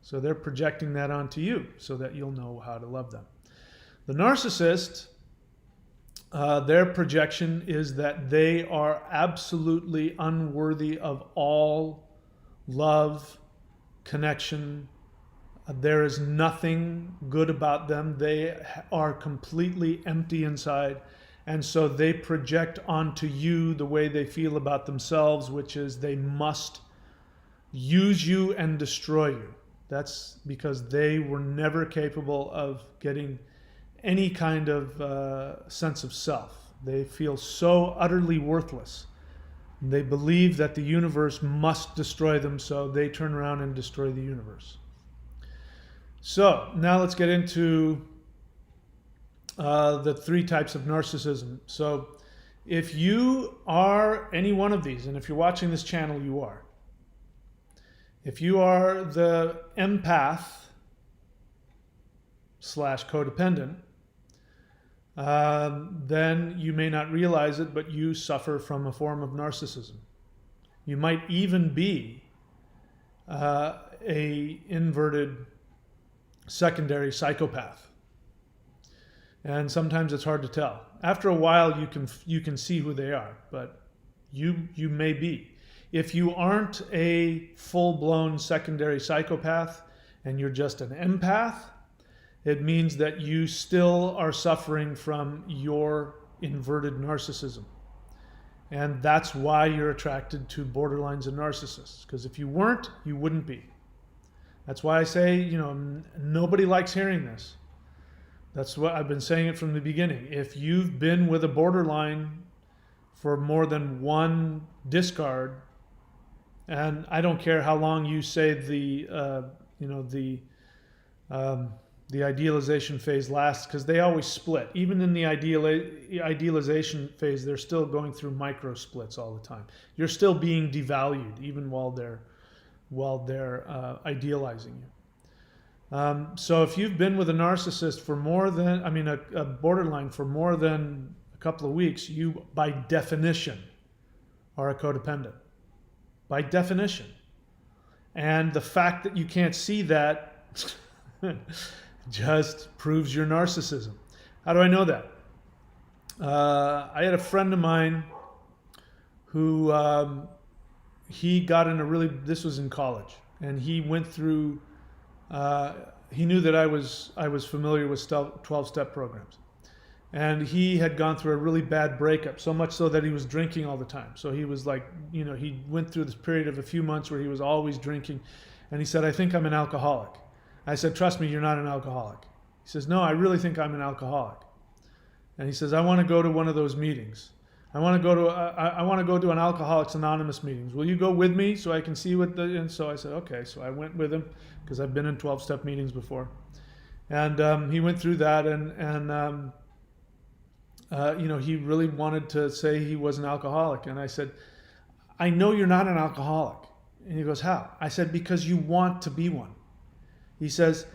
So they're projecting that onto you so that you'll know how to love them. The narcissist, their projection is that they are absolutely unworthy of all love, connection, There is nothing good about them. They are completely empty inside. And so they project onto you the way they feel about themselves, which is they must use you and destroy you. That's because they were never capable of getting any kind of sense of self. They feel so utterly worthless. They believe that the universe must destroy them, so they turn around and destroy the universe. So now let's get into the 3 types of narcissism. So if you are any one of these, and if you're watching this channel, you are. If you are the empath / codependent, then you may not realize it, but you suffer from a form of narcissism. You might even be a inverted secondary psychopath. And sometimes it's hard to tell. After a while, you can see who they are, but you may be. If you aren't a full-blown secondary psychopath and you're just an empath, it means that you still are suffering from your inverted narcissism. And that's why you're attracted to borderlines and narcissists. Because if you weren't, you wouldn't be. That's why I say, nobody likes hearing this. That's what I've been saying it from the beginning. If you've been with a borderline for more than one discard, and I don't care how long you say the idealization phase lasts, because they always split. Even in the idealization phase, they're still going through micro splits all the time. You're still being devalued even while they're idealizing you. So if you've been with a narcissist for a borderline for more than a couple of weeks, you by definition are a codependent. By definition. And the fact that you can't see that just proves your narcissism. How do I know that? I had a friend of mine who he got in this was in college, and he went through, he knew that I was familiar with 12-step programs. And he had gone through a really bad breakup, so much so that he was drinking all the time. So he was like, he went through this period of a few months where he was always drinking. And he said, I think I'm an alcoholic. I said, trust me, you're not an alcoholic. He says, no, I really think I'm an alcoholic. And he says, I want to go to one of those meetings. I want to go to an Alcoholics Anonymous meetings. Will you go with me so I can see and so I said, okay. So I went with him because I've been in 12-step meetings before. And he went through that and he really wanted to say he was an alcoholic. And I said, I know you're not an alcoholic. And he goes, how? I said, because you want to be one. He says,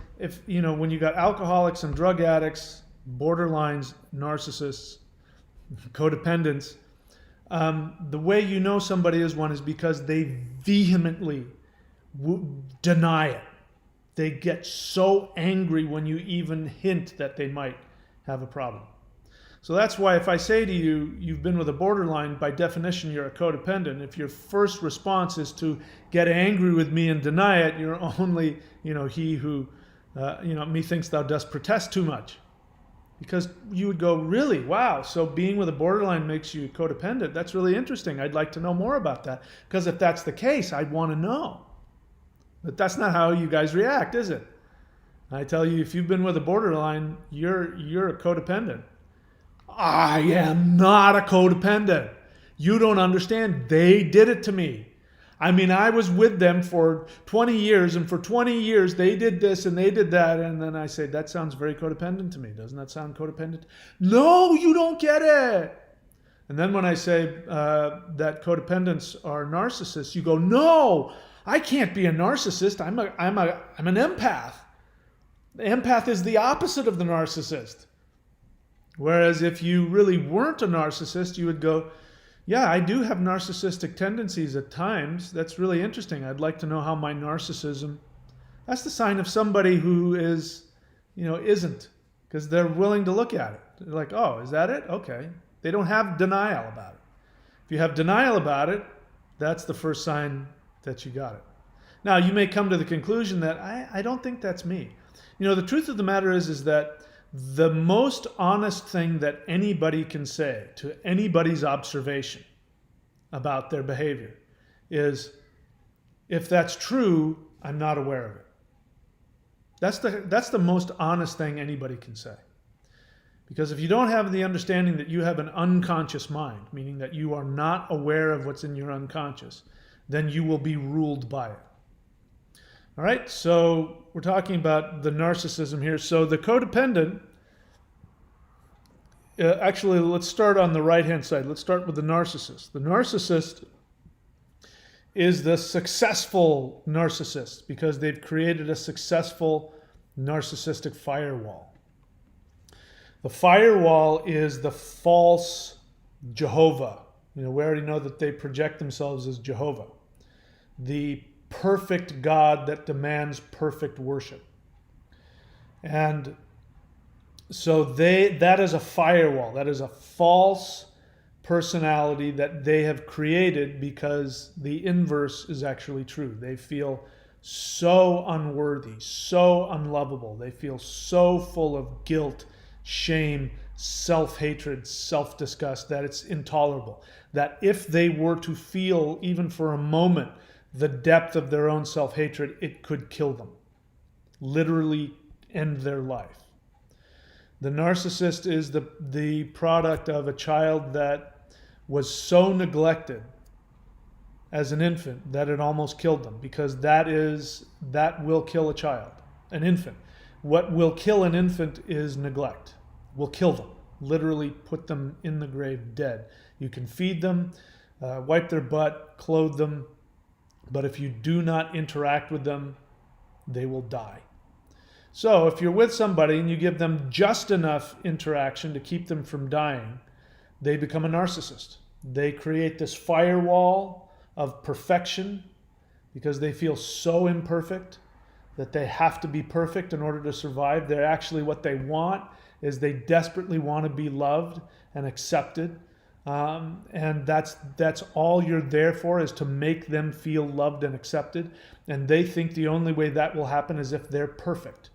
when you got alcoholics and drug addicts, borderlines, narcissists, codependents, the way you know somebody is one is because they vehemently deny it. They get so angry when you even hint that they might have a problem. So that's why if I say to you, you've been with a borderline, by definition, you're a codependent. If your first response is to get angry with me and deny it, you're only, he who, methinks thou dost protest too much. Because you would go, really? Wow, so being with a borderline makes you codependent? That's really interesting. I'd like to know more about that. Because if that's the case, I'd want to know. But that's not how you guys react, is it? I tell you, if you've been with a borderline, you're a codependent. I am not a codependent. You don't understand. They did it to me. I was with them for 20 years, and for 20 years they did this and they did that. And then I say, that sounds very codependent to me. Doesn't that sound codependent? No, you don't get it. And then when I say that codependents are narcissists, you go, no, I can't be a narcissist. I'm an empath. The empath is the opposite of the narcissist. Whereas if you really weren't a narcissist, you would go, yeah, I do have narcissistic tendencies at times. That's really interesting. I'd like to know how my narcissism, that's the sign of somebody who is, isn't, because they're willing to look at it. They're like, oh, is that it? Okay. They don't have denial about it. If you have denial about it, that's the first sign that you got it. Now, you may come to the conclusion that I don't think that's me. The truth of the matter is that the most honest thing that anybody can say to anybody's observation about their behavior is, if that's true, I'm not aware of it. That's the most honest thing anybody can say. Because if you don't have the understanding that you have an unconscious mind, meaning that you are not aware of what's in your unconscious, then you will be ruled by it. All right, so we're talking about the narcissism here. So the codependent, actually, let's start on the right-hand side. Let's start with the narcissist. The narcissist is the successful narcissist because they've created a successful narcissistic firewall. The firewall is the false Jehovah. We already know that they project themselves as Jehovah, the perfect God that demands perfect worship. And so that is a firewall. That is a false personality that they have created because the inverse is actually true. They feel so unworthy, so unlovable. They feel so full of guilt, shame, self-hatred, self-disgust that it's intolerable. That if they were to feel, even for a moment, the depth of their own self-hatred, it could kill them. Literally end their life. The narcissist is the product of a child that was so neglected as an infant that it almost killed them, because that will kill a child, an infant. What will kill an infant is neglect. Will kill them, literally put them in the grave dead. You can feed them, wipe their butt, clothe them, but if you do not interact with them, they will die. So if you're with somebody and you give them just enough interaction to keep them from dying, they become a narcissist. They create this firewall of perfection because they feel so imperfect that they have to be perfect in order to survive. They're actually, what they want is they desperately want to be loved and accepted. And that's all you're there for, is to make them feel loved and accepted. And they think the only way that will happen is if they're perfect.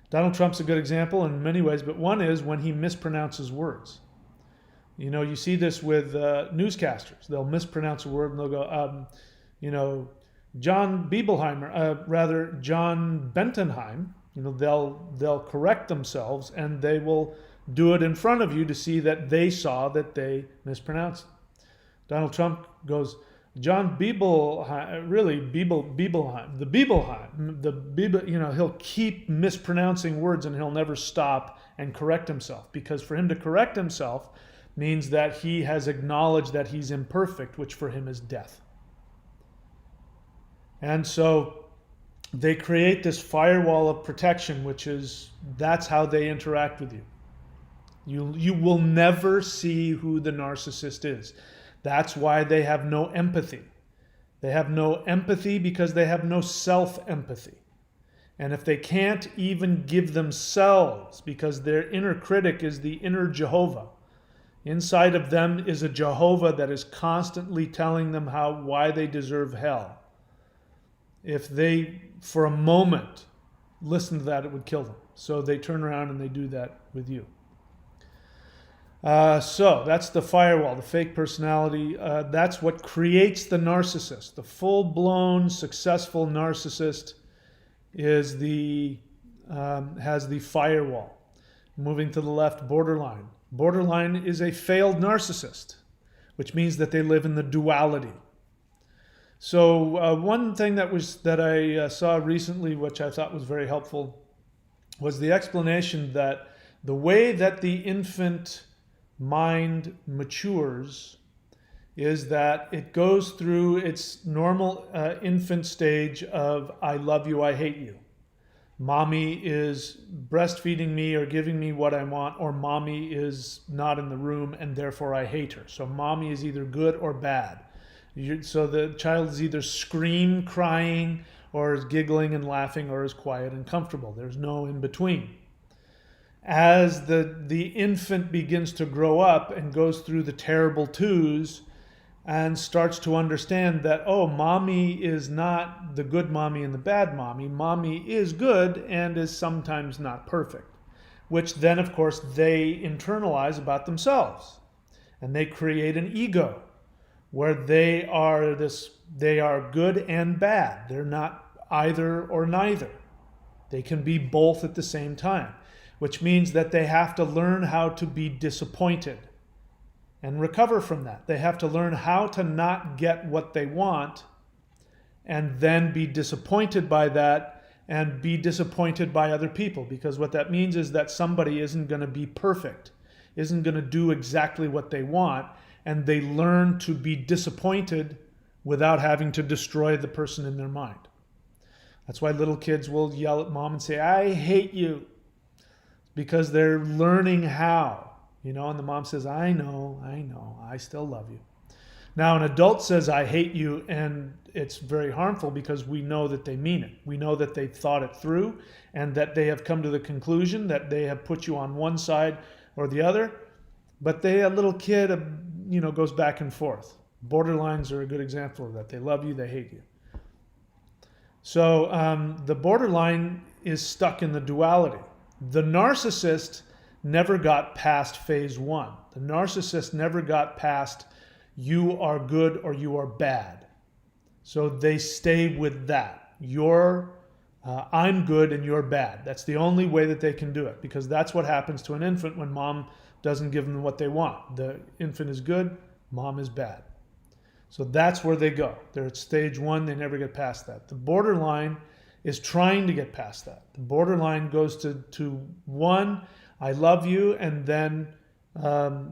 Donald Trump's a good example in many ways, but one is when he mispronounces words. You see this with newscasters. They'll mispronounce a word and they'll go, John Biebelheimer, John Bentenheim. They'll correct themselves and they will do it in front of you to see that they saw that they mispronounced it. Donald Trump goes, John Biebelheim, really Biebelheim, he'll keep mispronouncing words and he'll never stop and correct himself, because for him to correct himself means that he has acknowledged that he's imperfect, which for him is death. And so they create this firewall of protection, that's how they interact with you. You will never see who the narcissist is. That's why they have no empathy. They have no empathy because they have no self-empathy. And if they can't even give themselves, because their inner critic is the inner Jehovah, inside of them is a Jehovah that is constantly telling them why they deserve hell. If they, for a moment, listen to that, it would kill them. So they turn around and they do that with you. So that's the firewall, the fake personality. That's what creates the narcissist. The full-blown, successful narcissist is has the firewall. Moving to the left, borderline. Borderline is a failed narcissist, which means that they live in the duality. So one thing that I saw recently, which I thought was very helpful, was the explanation that the way that the infant mind matures is that it goes through its normal infant stage of I love you, I hate you. Mommy is breastfeeding me or giving me what I want, or mommy is not in the room and therefore I hate her. So mommy is either good or bad. So the child is either crying, or is giggling and laughing, or is quiet and comfortable. There's no in between. As the infant begins to grow up and goes through the terrible twos, and starts to understand that, oh, mommy is not the good mommy and the bad mommy. Mommy is good and is sometimes not perfect, which then, of course, they internalize about themselves. And they create an ego where they are good and bad. They're not either or neither. They can be both at the same time, which means that they have to learn how to be disappointed and recover from that. They have to learn how to not get what they want and then be disappointed by that and be disappointed by other people, because what that means is that somebody isn't going to be perfect, isn't going to do exactly what they want, and they learn to be disappointed without having to destroy the person in their mind. That's why little kids will yell at mom and say, I hate you, because they're learning how. And the mom says, I know, I still love you. Now, an adult says, I hate you, and it's very harmful because we know that they mean it. We know that they've thought it through and that they have come to the conclusion that they have put you on one side or the other. But a little kid, goes back and forth. Borderlines are a good example of that. They love you, they hate you. So the borderline is stuck in the duality. The narcissist never got past phase one. The narcissist never got past you are good or you are bad. So they stay with that. I'm good and you're bad. That's the only way that they can do it, because that's what happens to an infant when mom doesn't give them what they want. The infant is good, mom is bad. So that's where they go. They're at stage one, they never get past that. The borderline is trying to get past that. The borderline goes to one, I love you, and then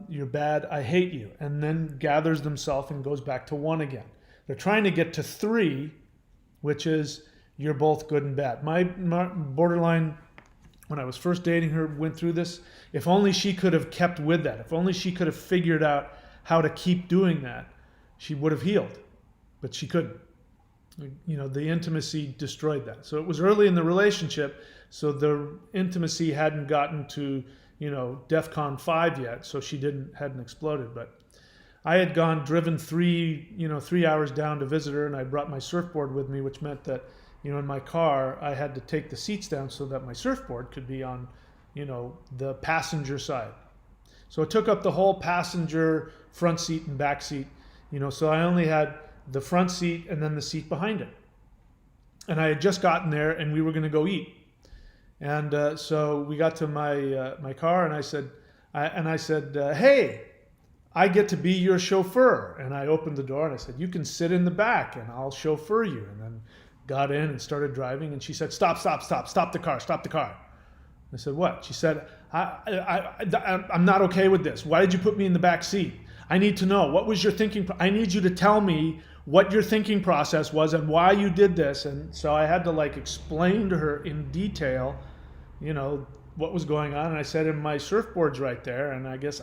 you're bad, I hate you, and then gathers themselves and goes back to one again. They're trying to get to three, which is you're both good and bad. My borderline, when I was first dating her, went through this. If only she could have kept with that. If only she could have figured out how to keep doing that, she would have healed. But she couldn't. The intimacy destroyed that. So it was early in the relationship, so the intimacy hadn't gotten to, DEFCON 5 yet, so she hadn't exploded. But I had driven 3 hours down to visit her, and I brought my surfboard with me, which meant that, in my car, I had to take the seats down so that my surfboard could be on, the passenger side. So it took up the whole passenger front seat and back seat, so I only had the front seat and then the seat behind it. And I had just gotten there and we were going to go eat. And so we got to my car, and I said, hey, I get to be your chauffeur. And I opened the door and I said, you can sit in the back and I'll chauffeur you. And then got in and started driving, and she said, stop the car. I said, what? She said, I'm not okay with this. Why did you put me in the back seat? I need to know. What was your thinking? I need you to tell me what your thinking process was and why you did this. And so I had to explain to her in detail, what was going on. And I said, and my surfboard's right there. And I guess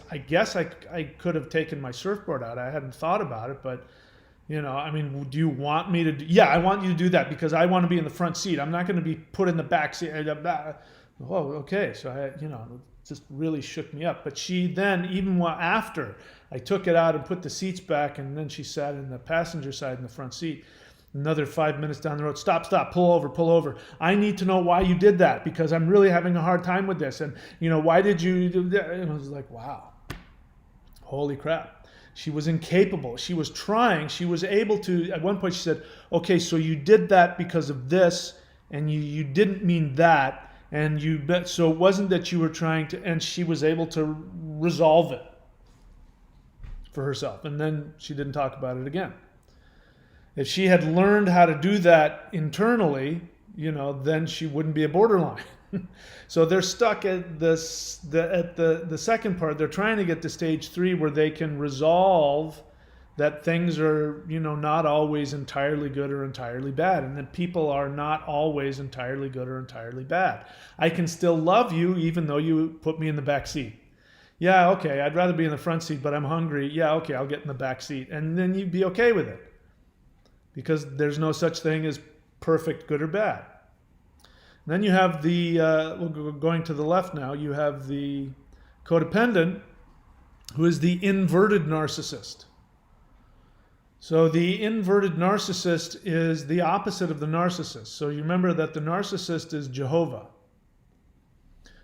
I could have taken my surfboard out. I hadn't thought about it, but do you want me to yeah, I want you to do that because I want to be in the front seat. I'm not going to be put in the back seat. Oh, okay. So it just really shook me up. But she then, even after I took it out and put the seats back, and then she sat in the passenger side in the front seat, another 5 minutes down the road, stop, pull over. I need to know why you did that, because I'm really having a hard time with this. And, why did you do that? And I was like, wow, holy crap. She was incapable. She was trying. She was able to, at one point she said, okay, so you did that because of this, and you didn't mean that, and so it wasn't that you were trying to, and she was able to resolve it for herself. And then she didn't talk about it again. If she had learned how to do that internally, then she wouldn't be a borderline. So they're stuck at the second part. They're trying to get to stage 3 where they can resolve that things are, not always entirely good or entirely bad, and that people are not always entirely good or entirely bad. I can still love you even though you put me in the back seat. Yeah, okay, I'd rather be in the front seat, but I'm hungry. Yeah, okay, I'll get in the back seat. And then you'd be okay with it, because there's no such thing as perfect good or bad. Then you have going to the left now, you have the codependent, who is the inverted narcissist. So the inverted narcissist is the opposite of the narcissist. So you remember that the narcissist is Jehovah.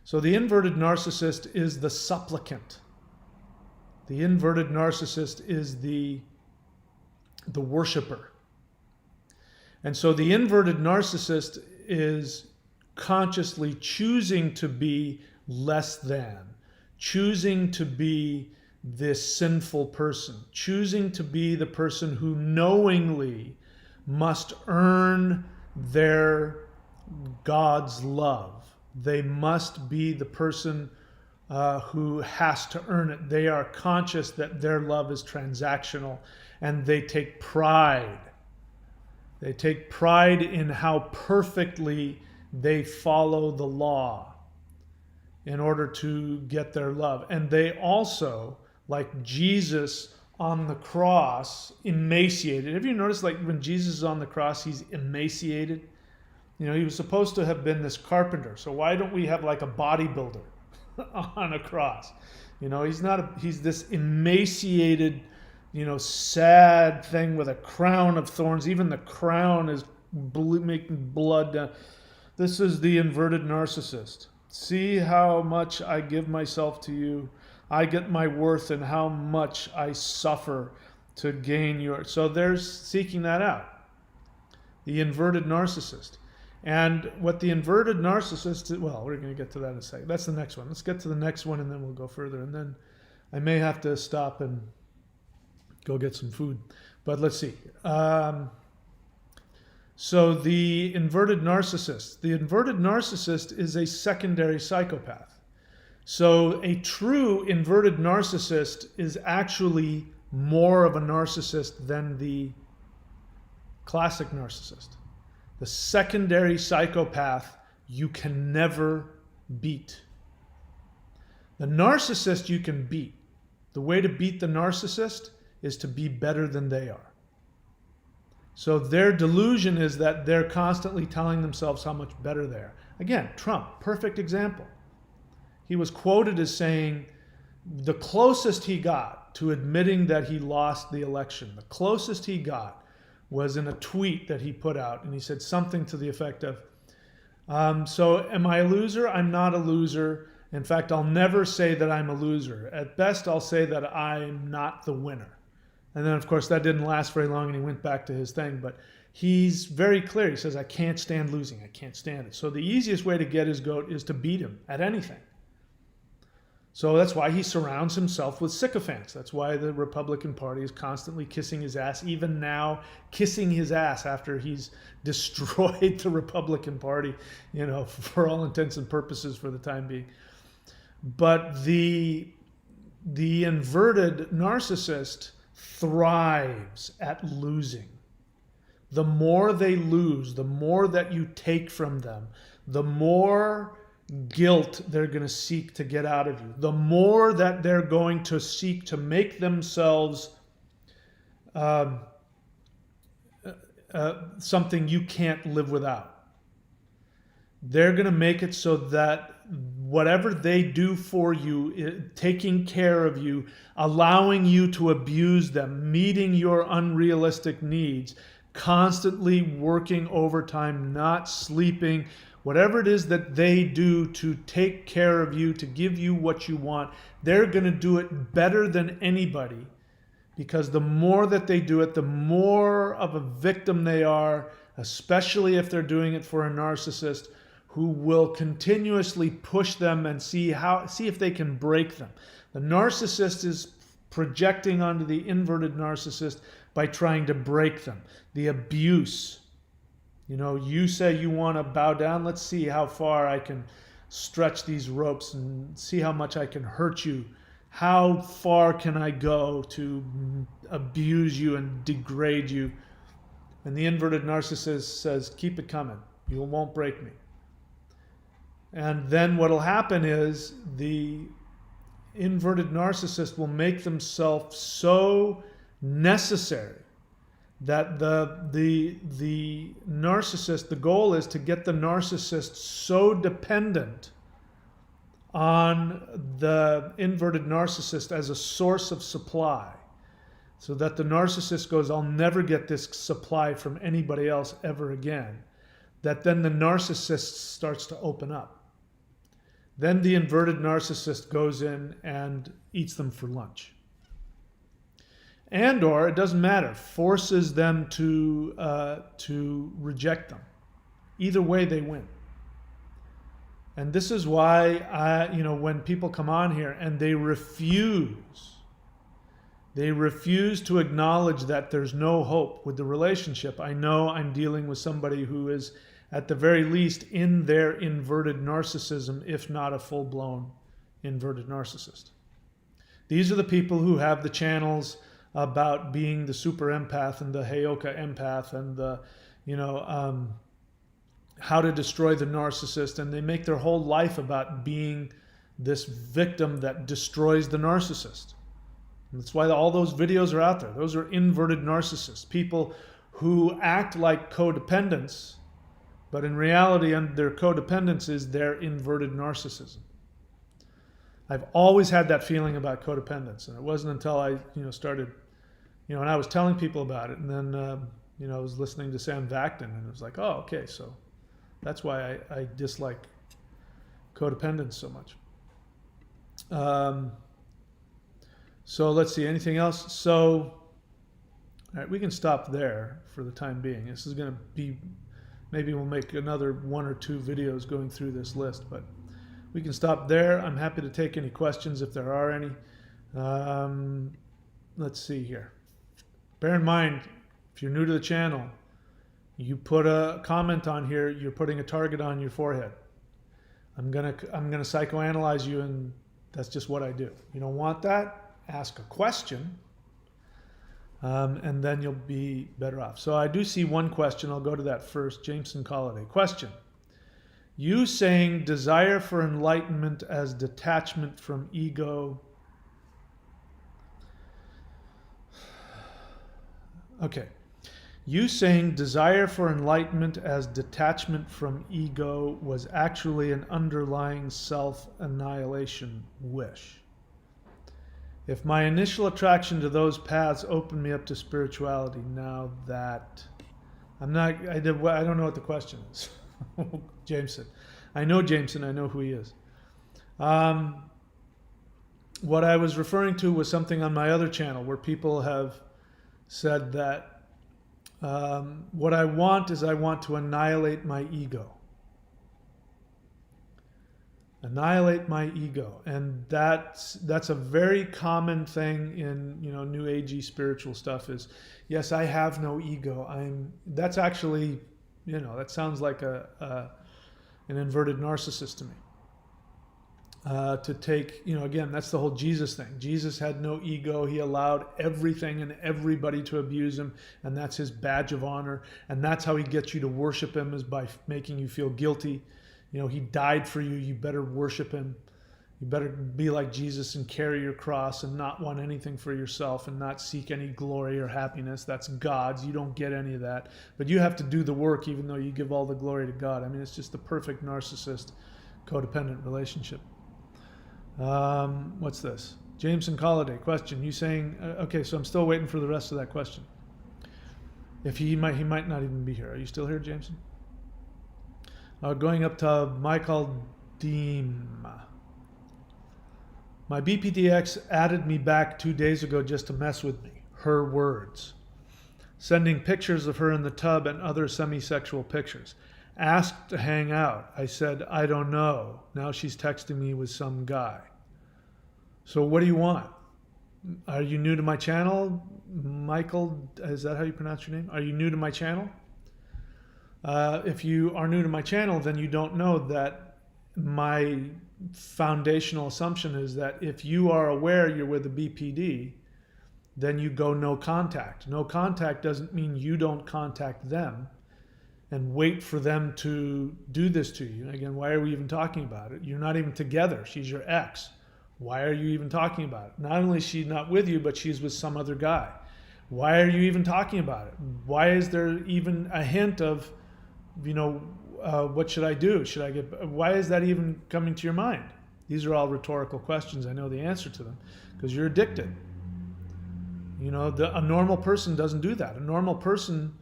So the inverted narcissist is the supplicant. The inverted narcissist is the worshiper. And so the inverted narcissist is consciously choosing to be less than, choosing to be this sinful person, choosing to be the person who knowingly must earn their God's love. They must be the person who has to earn it. They are conscious that their love is transactional, and they take pride. They take pride in how perfectly they follow the law in order to get their love. And they also, like Jesus on the cross, emaciated. Have you noticed, like, when Jesus is on the cross, he's emaciated? You know, he was supposed to have been this carpenter. So why don't we have like a bodybuilder on a cross? You know, he's this emaciated, you know, sad thing with a crown of thorns. Even the crown is making blood. This is the inverted narcissist. See how much I give myself to you. I get my worth in how much I suffer to gain yours. So they're seeking that out. The inverted narcissist. And what the inverted narcissist, well, we're going to get to that in a second. That's the next one. Let's get to the next one and then we'll go further. And then I may have to stop and go get some food. But let's see. So the inverted narcissist. The inverted narcissist is a secondary psychopath. So a true inverted narcissist is actually more of a narcissist than the classic narcissist. The secondary psychopath you can never beat. The narcissist you can beat. The way to beat the narcissist is to be better than they are. So their delusion is that they're constantly telling themselves how much better they are. Again, Trump, perfect example. He was quoted as saying the closest he got to admitting that he lost the election, the closest he got was in a tweet that he put out. And he said something to the effect of, so am I a loser? I'm not a loser. In fact, I'll never say that I'm a loser. At best, I'll say that I'm not the winner. And then, of course, that didn't last very long and he went back to his thing. But he's very clear. He says, I can't stand losing. I can't stand it. So the easiest way to get his goat is to beat him at anything. So that's why he surrounds himself with sycophants. That's why the Republican Party is constantly kissing his ass, even now kissing his ass after he's destroyed the Republican Party, you know, for all intents and purposes for the time being. But the inverted narcissist thrives at losing. The more they lose, the more that you take from them, the more guilt they're going to seek to get out of you, the more that they're going to seek to make themselves something you can't live without. They're going to make it so that whatever they do for you, taking care of you, allowing you to abuse them, meeting your unrealistic needs, constantly working overtime, not sleeping, whatever it is that they do to take care of you, to give you what you want, they're going to do it better than anybody, because the more that they do it, the more of a victim they are, especially if they're doing it for a narcissist who will continuously push them and see if they can break them. The narcissist is projecting onto the inverted narcissist by trying to break them. The abuse. You know, you say you want to bow down. Let's see how far I can stretch these ropes and see how much I can hurt you. How far can I go to abuse you and degrade you? And the inverted narcissist says, keep it coming. You won't break me. And then what will happen is the inverted narcissist will make themselves so necessary that the narcissist, the goal is to get the narcissist so dependent on the inverted narcissist as a source of supply so that the narcissist goes, I'll never get this supply from anybody else ever again, that then the narcissist starts to open up. Then the inverted narcissist goes in and eats them for lunch. And or, it doesn't matter, forces them to reject them. Either way, they win. And this is why when people come on here and they refuse to acknowledge that there's no hope with the relationship, I know I'm dealing with somebody who is, at the very least, in their inverted narcissism, if not a full-blown inverted narcissist. These are the people who have the channels about being the super empath and the Heyoka empath and the, how to destroy the narcissist, and they make their whole life about being this victim that destroys the narcissist. And that's why all those videos are out there. Those are inverted narcissists, people who act like codependents, but in reality, their codependence is their inverted narcissism. I've always had that feeling about codependence, and it wasn't until I started, and I was telling people about it, and then I was listening to Sam Vaktin, and it was like, oh, okay, so that's why I dislike codependence so much. So let's see, anything else? So, all right, we can stop there for the time being. This is going to be, maybe we'll make another 1 or 2 videos going through this list, but we can stop there. I'm happy to take any questions if there are any. Let's see here. Bear in mind, if you're new to the channel, you put a comment on here, you're putting a target on your forehead. I'm gonna psychoanalyze you, and that's just what I do. You don't want that? Ask a question, and then you'll be better off. So I do see one question. I'll go to that first. Jameson Colliday. Question. You saying desire for enlightenment as detachment from ego. Okay. You saying desire for enlightenment as detachment from ego was actually an underlying self-annihilation wish. If my initial attraction to those paths opened me up to spirituality, now that I don't know what the question is. Jameson. I know Jameson, I know who he is. What I was referring to was something on my other channel where people have said that what I want is I want to annihilate my ego. Annihilate my ego. And that's a very common thing in new agey spiritual stuff is, yes, I have no ego. That's actually, that sounds like an inverted narcissist to me. To take, again, that's the whole Jesus thing. Jesus had no ego. He allowed everything and everybody to abuse him, and that's his badge of honor. And that's how he gets you to worship him, is by making you feel guilty. He died for you. You better worship him. You better be like Jesus and carry your cross and not want anything for yourself and not seek any glory or happiness. That's God's. You don't get any of that. But you have to do the work even though you give all the glory to God. I mean, it's just the perfect narcissist codependent relationship. What's this? Jameson Colliday, question. You saying, okay, so I'm still waiting for the rest of that question. If he might not even be here. Are you still here, Jameson? Going up to Michael Deem. My BPDX added me back 2 days ago just to mess with me. Her words. Sending pictures of her in the tub and other semi-sexual pictures. Asked to hang out. I said, I don't know. Now she's texting me with some guy. So what do you want? Are you new to my channel? Michael, is that how you pronounce your name? Are you new to my channel? If you are new to my channel, then you don't know that my foundational assumption is that if you are aware you're with a BPD, then you go no contact. No contact doesn't mean you don't contact them and wait for them to do this to you. Again, why are we even talking about it? You're not even together. She's your ex. Why are you even talking about it? Not only is she not with you, but she's with some other guy. Why are you even talking about it? Why is there even a hint of, what should I do? Why is that even coming to your mind? These are all rhetorical questions. I know the answer to them because you're addicted. You know, a normal person doesn't do that. A normal person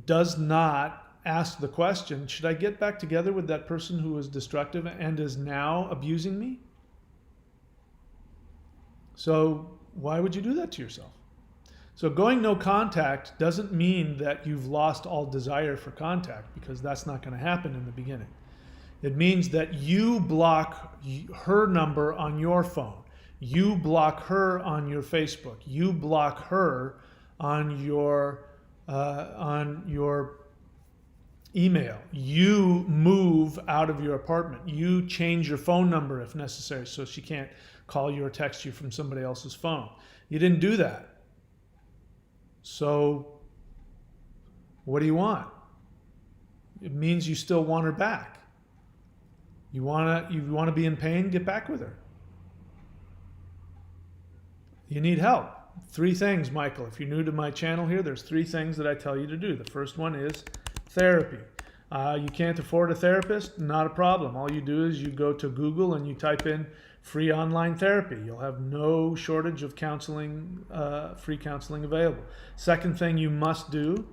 does not ask the question, should I get back together with that person who is destructive and is now abusing me? So why would you do that to yourself? So going no contact doesn't mean that you've lost all desire for contact, because that's not going to happen in the beginning. It means that you block her number on your phone. You block her on your Facebook. You block her on your email. You move out of your apartment. You change your phone number if necessary so she can't call you or text you from somebody else's phone. You didn't do that. So what do you want? It means you still want her back. You want to be in pain? Get back with her. You need help. 3 things, Michael. If you're new to my channel here, there's 3 things that I tell you to do. The first one is therapy. You can't afford a therapist? Not a problem. All you do is you go to Google and you type in free online therapy. You'll have no shortage of counseling, free counseling available. Second thing you must do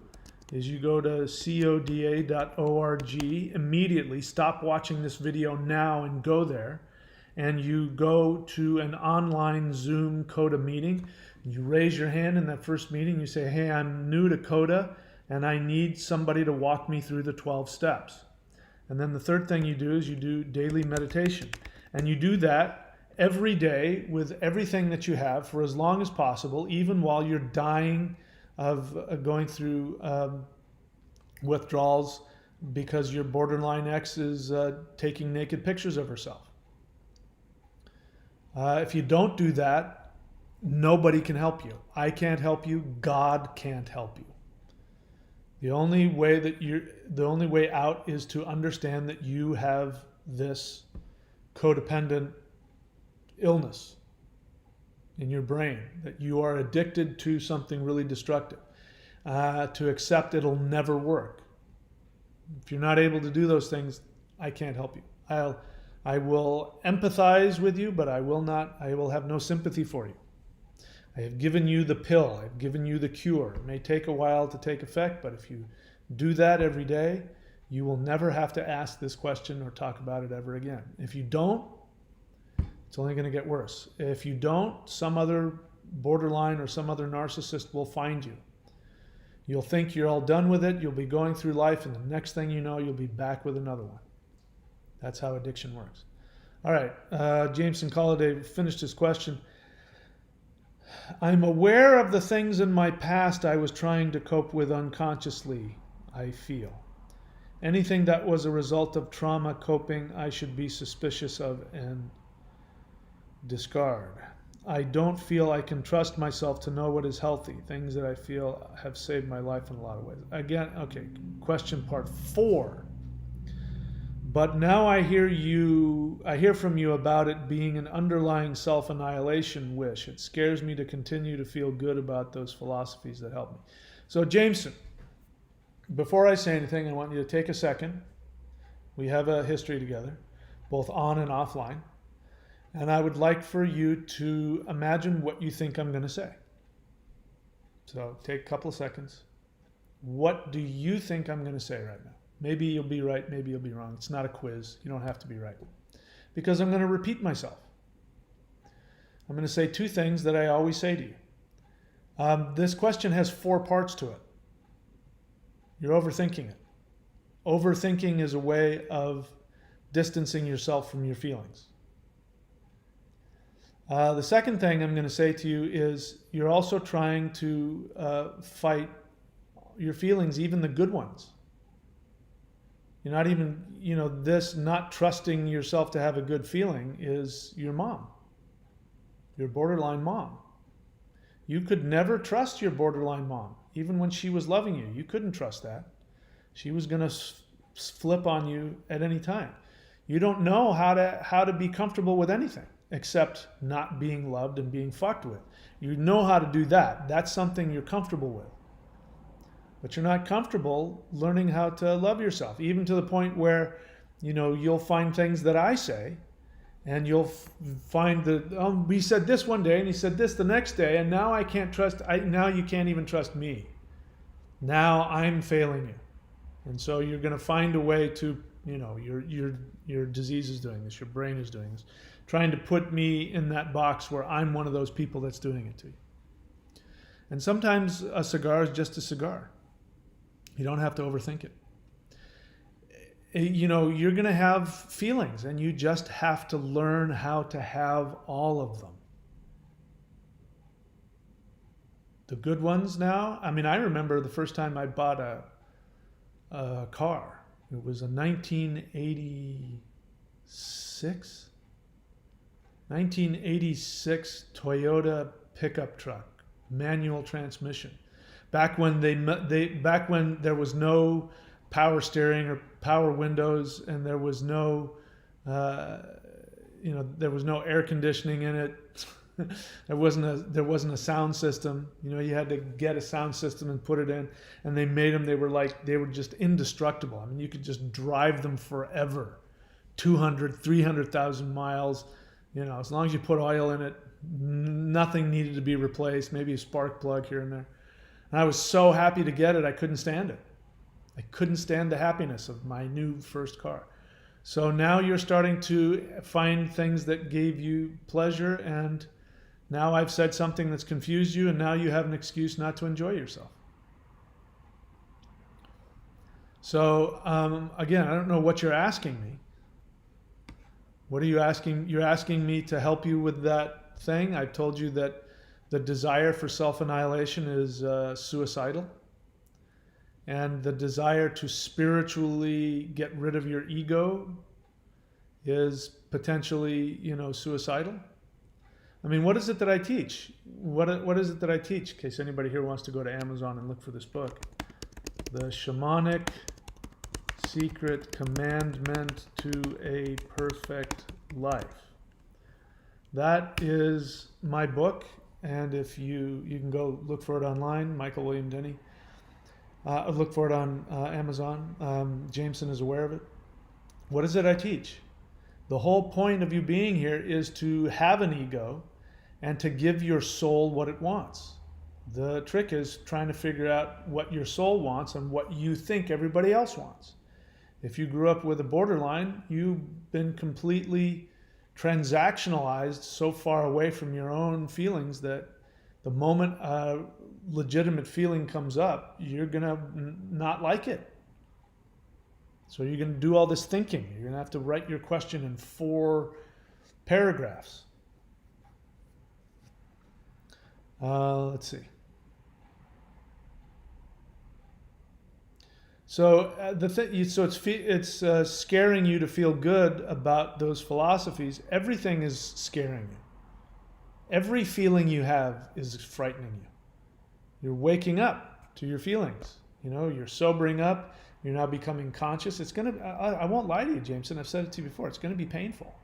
is you go to coda.org immediately. Stop watching this video now and go there. And you go to an online Zoom Coda meeting. You raise your hand in that first meeting. You say, hey, I'm new to Coda and I need somebody to walk me through the 12 steps. And then the third thing you do is you do daily meditation. And you do that every day with everything that you have for as long as possible, even while you're dying of going through withdrawals because your borderline ex is taking naked pictures of herself. If you don't do that, nobody can help you. I can't help you. God can't help you. The only way out is to understand that you have this codependent illness in your brain, that you are addicted to something really destructive. To accept it'll never work. If you're not able to do those things, I can't help you. I will empathize with you, but I will have no sympathy for you. I have given you the pill. I've given you the cure. It may take a while to take effect, but if you do that every day, you will never have to ask this question or talk about it ever again. If you don't, it's only going to get worse. If you don't, some other borderline or some other narcissist will find you. You'll think you're all done with it. You'll be going through life, and the next thing you know, you'll be back with another one. That's how addiction works. All right, Jameson Colliday finished his question. I'm aware of the things in my past I was trying to cope with unconsciously, I feel. Anything that was a result of trauma coping, I should be suspicious of and discard. I don't feel I can trust myself to know what is healthy, things that I feel have saved my life in a lot of ways. Again, okay, question part 4. But now I hear from you about it being an underlying self-annihilation wish. It scares me to continue to feel good about those philosophies that help me. So Jameson, before I say anything, I want you to take a second. We have a history together, both on and offline. And I would like for you to imagine what you think I'm going to say. So take a couple of seconds. What do you think I'm going to say right now? Maybe you'll be right, maybe you'll be wrong. It's not a quiz. You don't have to be right. Because I'm going to repeat myself. I'm going to say 2 things that I always say to you. This question has 4 parts to it. You're overthinking it. Overthinking is a way of distancing yourself from your feelings. The second thing I'm going to say to you is you're also trying to fight your feelings, even the good ones. You're not even, this not trusting yourself to have a good feeling is your mom, your borderline mom. You could never trust your borderline mom, even when she was loving you. You couldn't trust that. She was going to flip on you at any time. You don't know how to be comfortable with anything except not being loved and being fucked with. You know how to do that. That's something you're comfortable with. But you're not comfortable learning how to love yourself, even to the point where, you'll find things that I say And you'll find that, oh, he said this one day and he said this the next day, and now I can't trust, now you can't even trust me. Now I'm failing you. And so you're going to find a way to, you know, your disease is doing this, your brain is doing this, trying to put me in that box where I'm one of those people that's doing it to you. And sometimes a cigar is just a cigar. You don't have to overthink it. You know, you're going to have feelings, and you just have to learn how to have all of them. The good ones now, I mean, I remember the first time I bought a car. It was a 1986 Toyota pickup truck, manual transmission. Back when back when there was no power steering or power windows, and there was no there was no air conditioning in it. there wasn't a sound system. You know, you had to get a sound system and put it in, and they made them. They were just indestructible. I mean, you could just drive them forever, 200, 300,000 miles. You know, as long as you put oil in it, nothing needed to be replaced. Maybe a spark plug here and there. And I was so happy to get it. I couldn't stand it. I couldn't stand the happiness of my new first car. So now you're starting to find things that gave you pleasure, and now I've said something that's confused you, and now you have an excuse not to enjoy yourself. So again, I don't know what you're asking me. What are you asking? You're asking me to help you with that thing. I've told you that the desire for self-annihilation is suicidal. And the desire to spiritually get rid of your ego is potentially, you know, suicidal. I mean, what is it that I teach? What is it that I teach? In case anybody here wants to go to Amazon and look for this book. The Shamanic Secret Commandment to a Perfect Life. That is my book. And if you can go look for it online, Michael William Denny. Look for it on Amazon. Jameson is aware of it. What is it I teach? The whole point of you being here is to have an ego and to give your soul what it wants. The trick is trying to figure out what your soul wants and what you think everybody else wants. If you grew up with a borderline, you've been completely transactionalized so far away from your own feelings that the moment a legitimate feeling comes up, you're going to not like it. So you're going to do all this thinking. You're going to have to write your question in 4 paragraphs. Let's see. So it's scaring you to feel good about those philosophies. Everything is scaring you. Every feeling you have is frightening you. You're waking up to your feelings. You know, you're sobering up. You're now becoming conscious. It's going to, I won't lie to you, Jameson. I've said it to you before. It's going to be painful.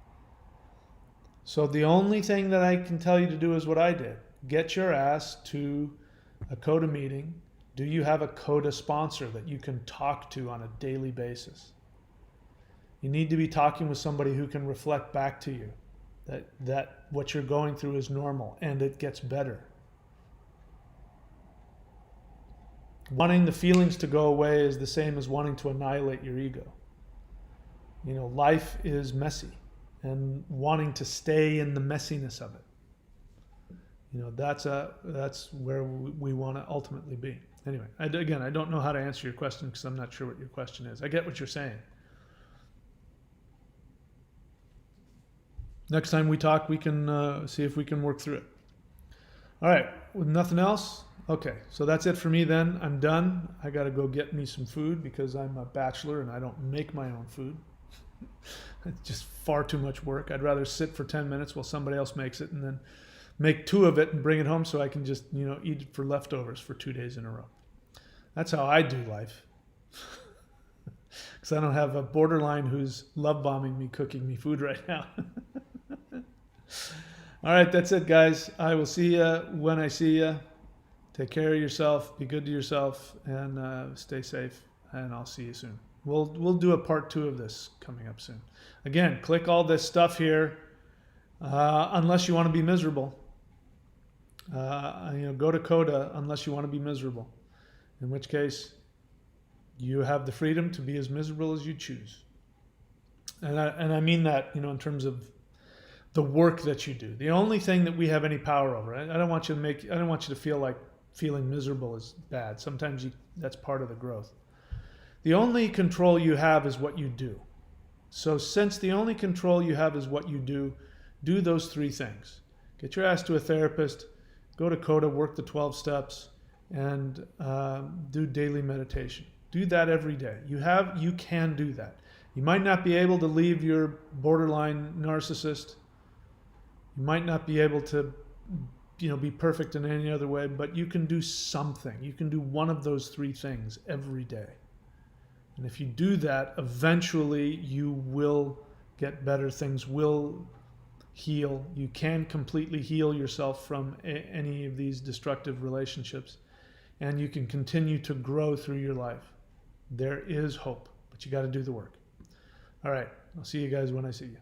So the only thing that I can tell you to do is what I did. Get your ass to a CODA meeting. Do you have a CODA sponsor that you can talk to on a daily basis? You need to be talking with somebody who can reflect back to you that what you're going through is normal and it gets better. Wanting the feelings to go away is the same as wanting to annihilate your ego. You know, life is messy, and wanting to stay in the messiness of it. You know, that's where we want to ultimately be. Anyway, again, I don't know how to answer your question because I'm not sure what your question is. I get what you're saying. Next time we talk, we can see if we can work through it. All right, with nothing else? Okay, so that's it for me then. I'm done. I got to go get me some food because I'm a bachelor and I don't make my own food. It's just far too much work. I'd rather sit for 10 minutes while somebody else makes it and then make 2 of it and bring it home so I can just, you know, eat it for leftovers for 2 days in a row. That's how I do life. Because I don't have a borderline who's love bombing me, cooking me food right now. All right, that's it, guys. I will see you when I see you. Take care of yourself. Be good to yourself, and stay safe. And I'll see you soon. We'll do a part 2 of this coming up soon. Again, click all this stuff here unless you want to be miserable. Go to Coda unless you want to be miserable. In which case, you have the freedom to be as miserable as you choose. And I mean that, in terms of the work that you do. The only thing that we have any power over. I don't want you to feel like feeling miserable is bad. Sometimes that's part of the growth. The only control you have is what you do. So since the only control you have is what you do those 3 things. Get your ass to a therapist, go to Coda, work the 12 steps, and do daily meditation. Do that every day. You can do that. You might not be able to leave your borderline narcissist. You might not be able to, be perfect in any other way, but you can do something. You can do one of those 3 things every day. And if you do that, eventually you will get better. Things will heal. You can completely heal yourself from any of these destructive relationships. And you can continue to grow through your life. There is hope, but you got to do the work. All right. I'll see you guys when I see you.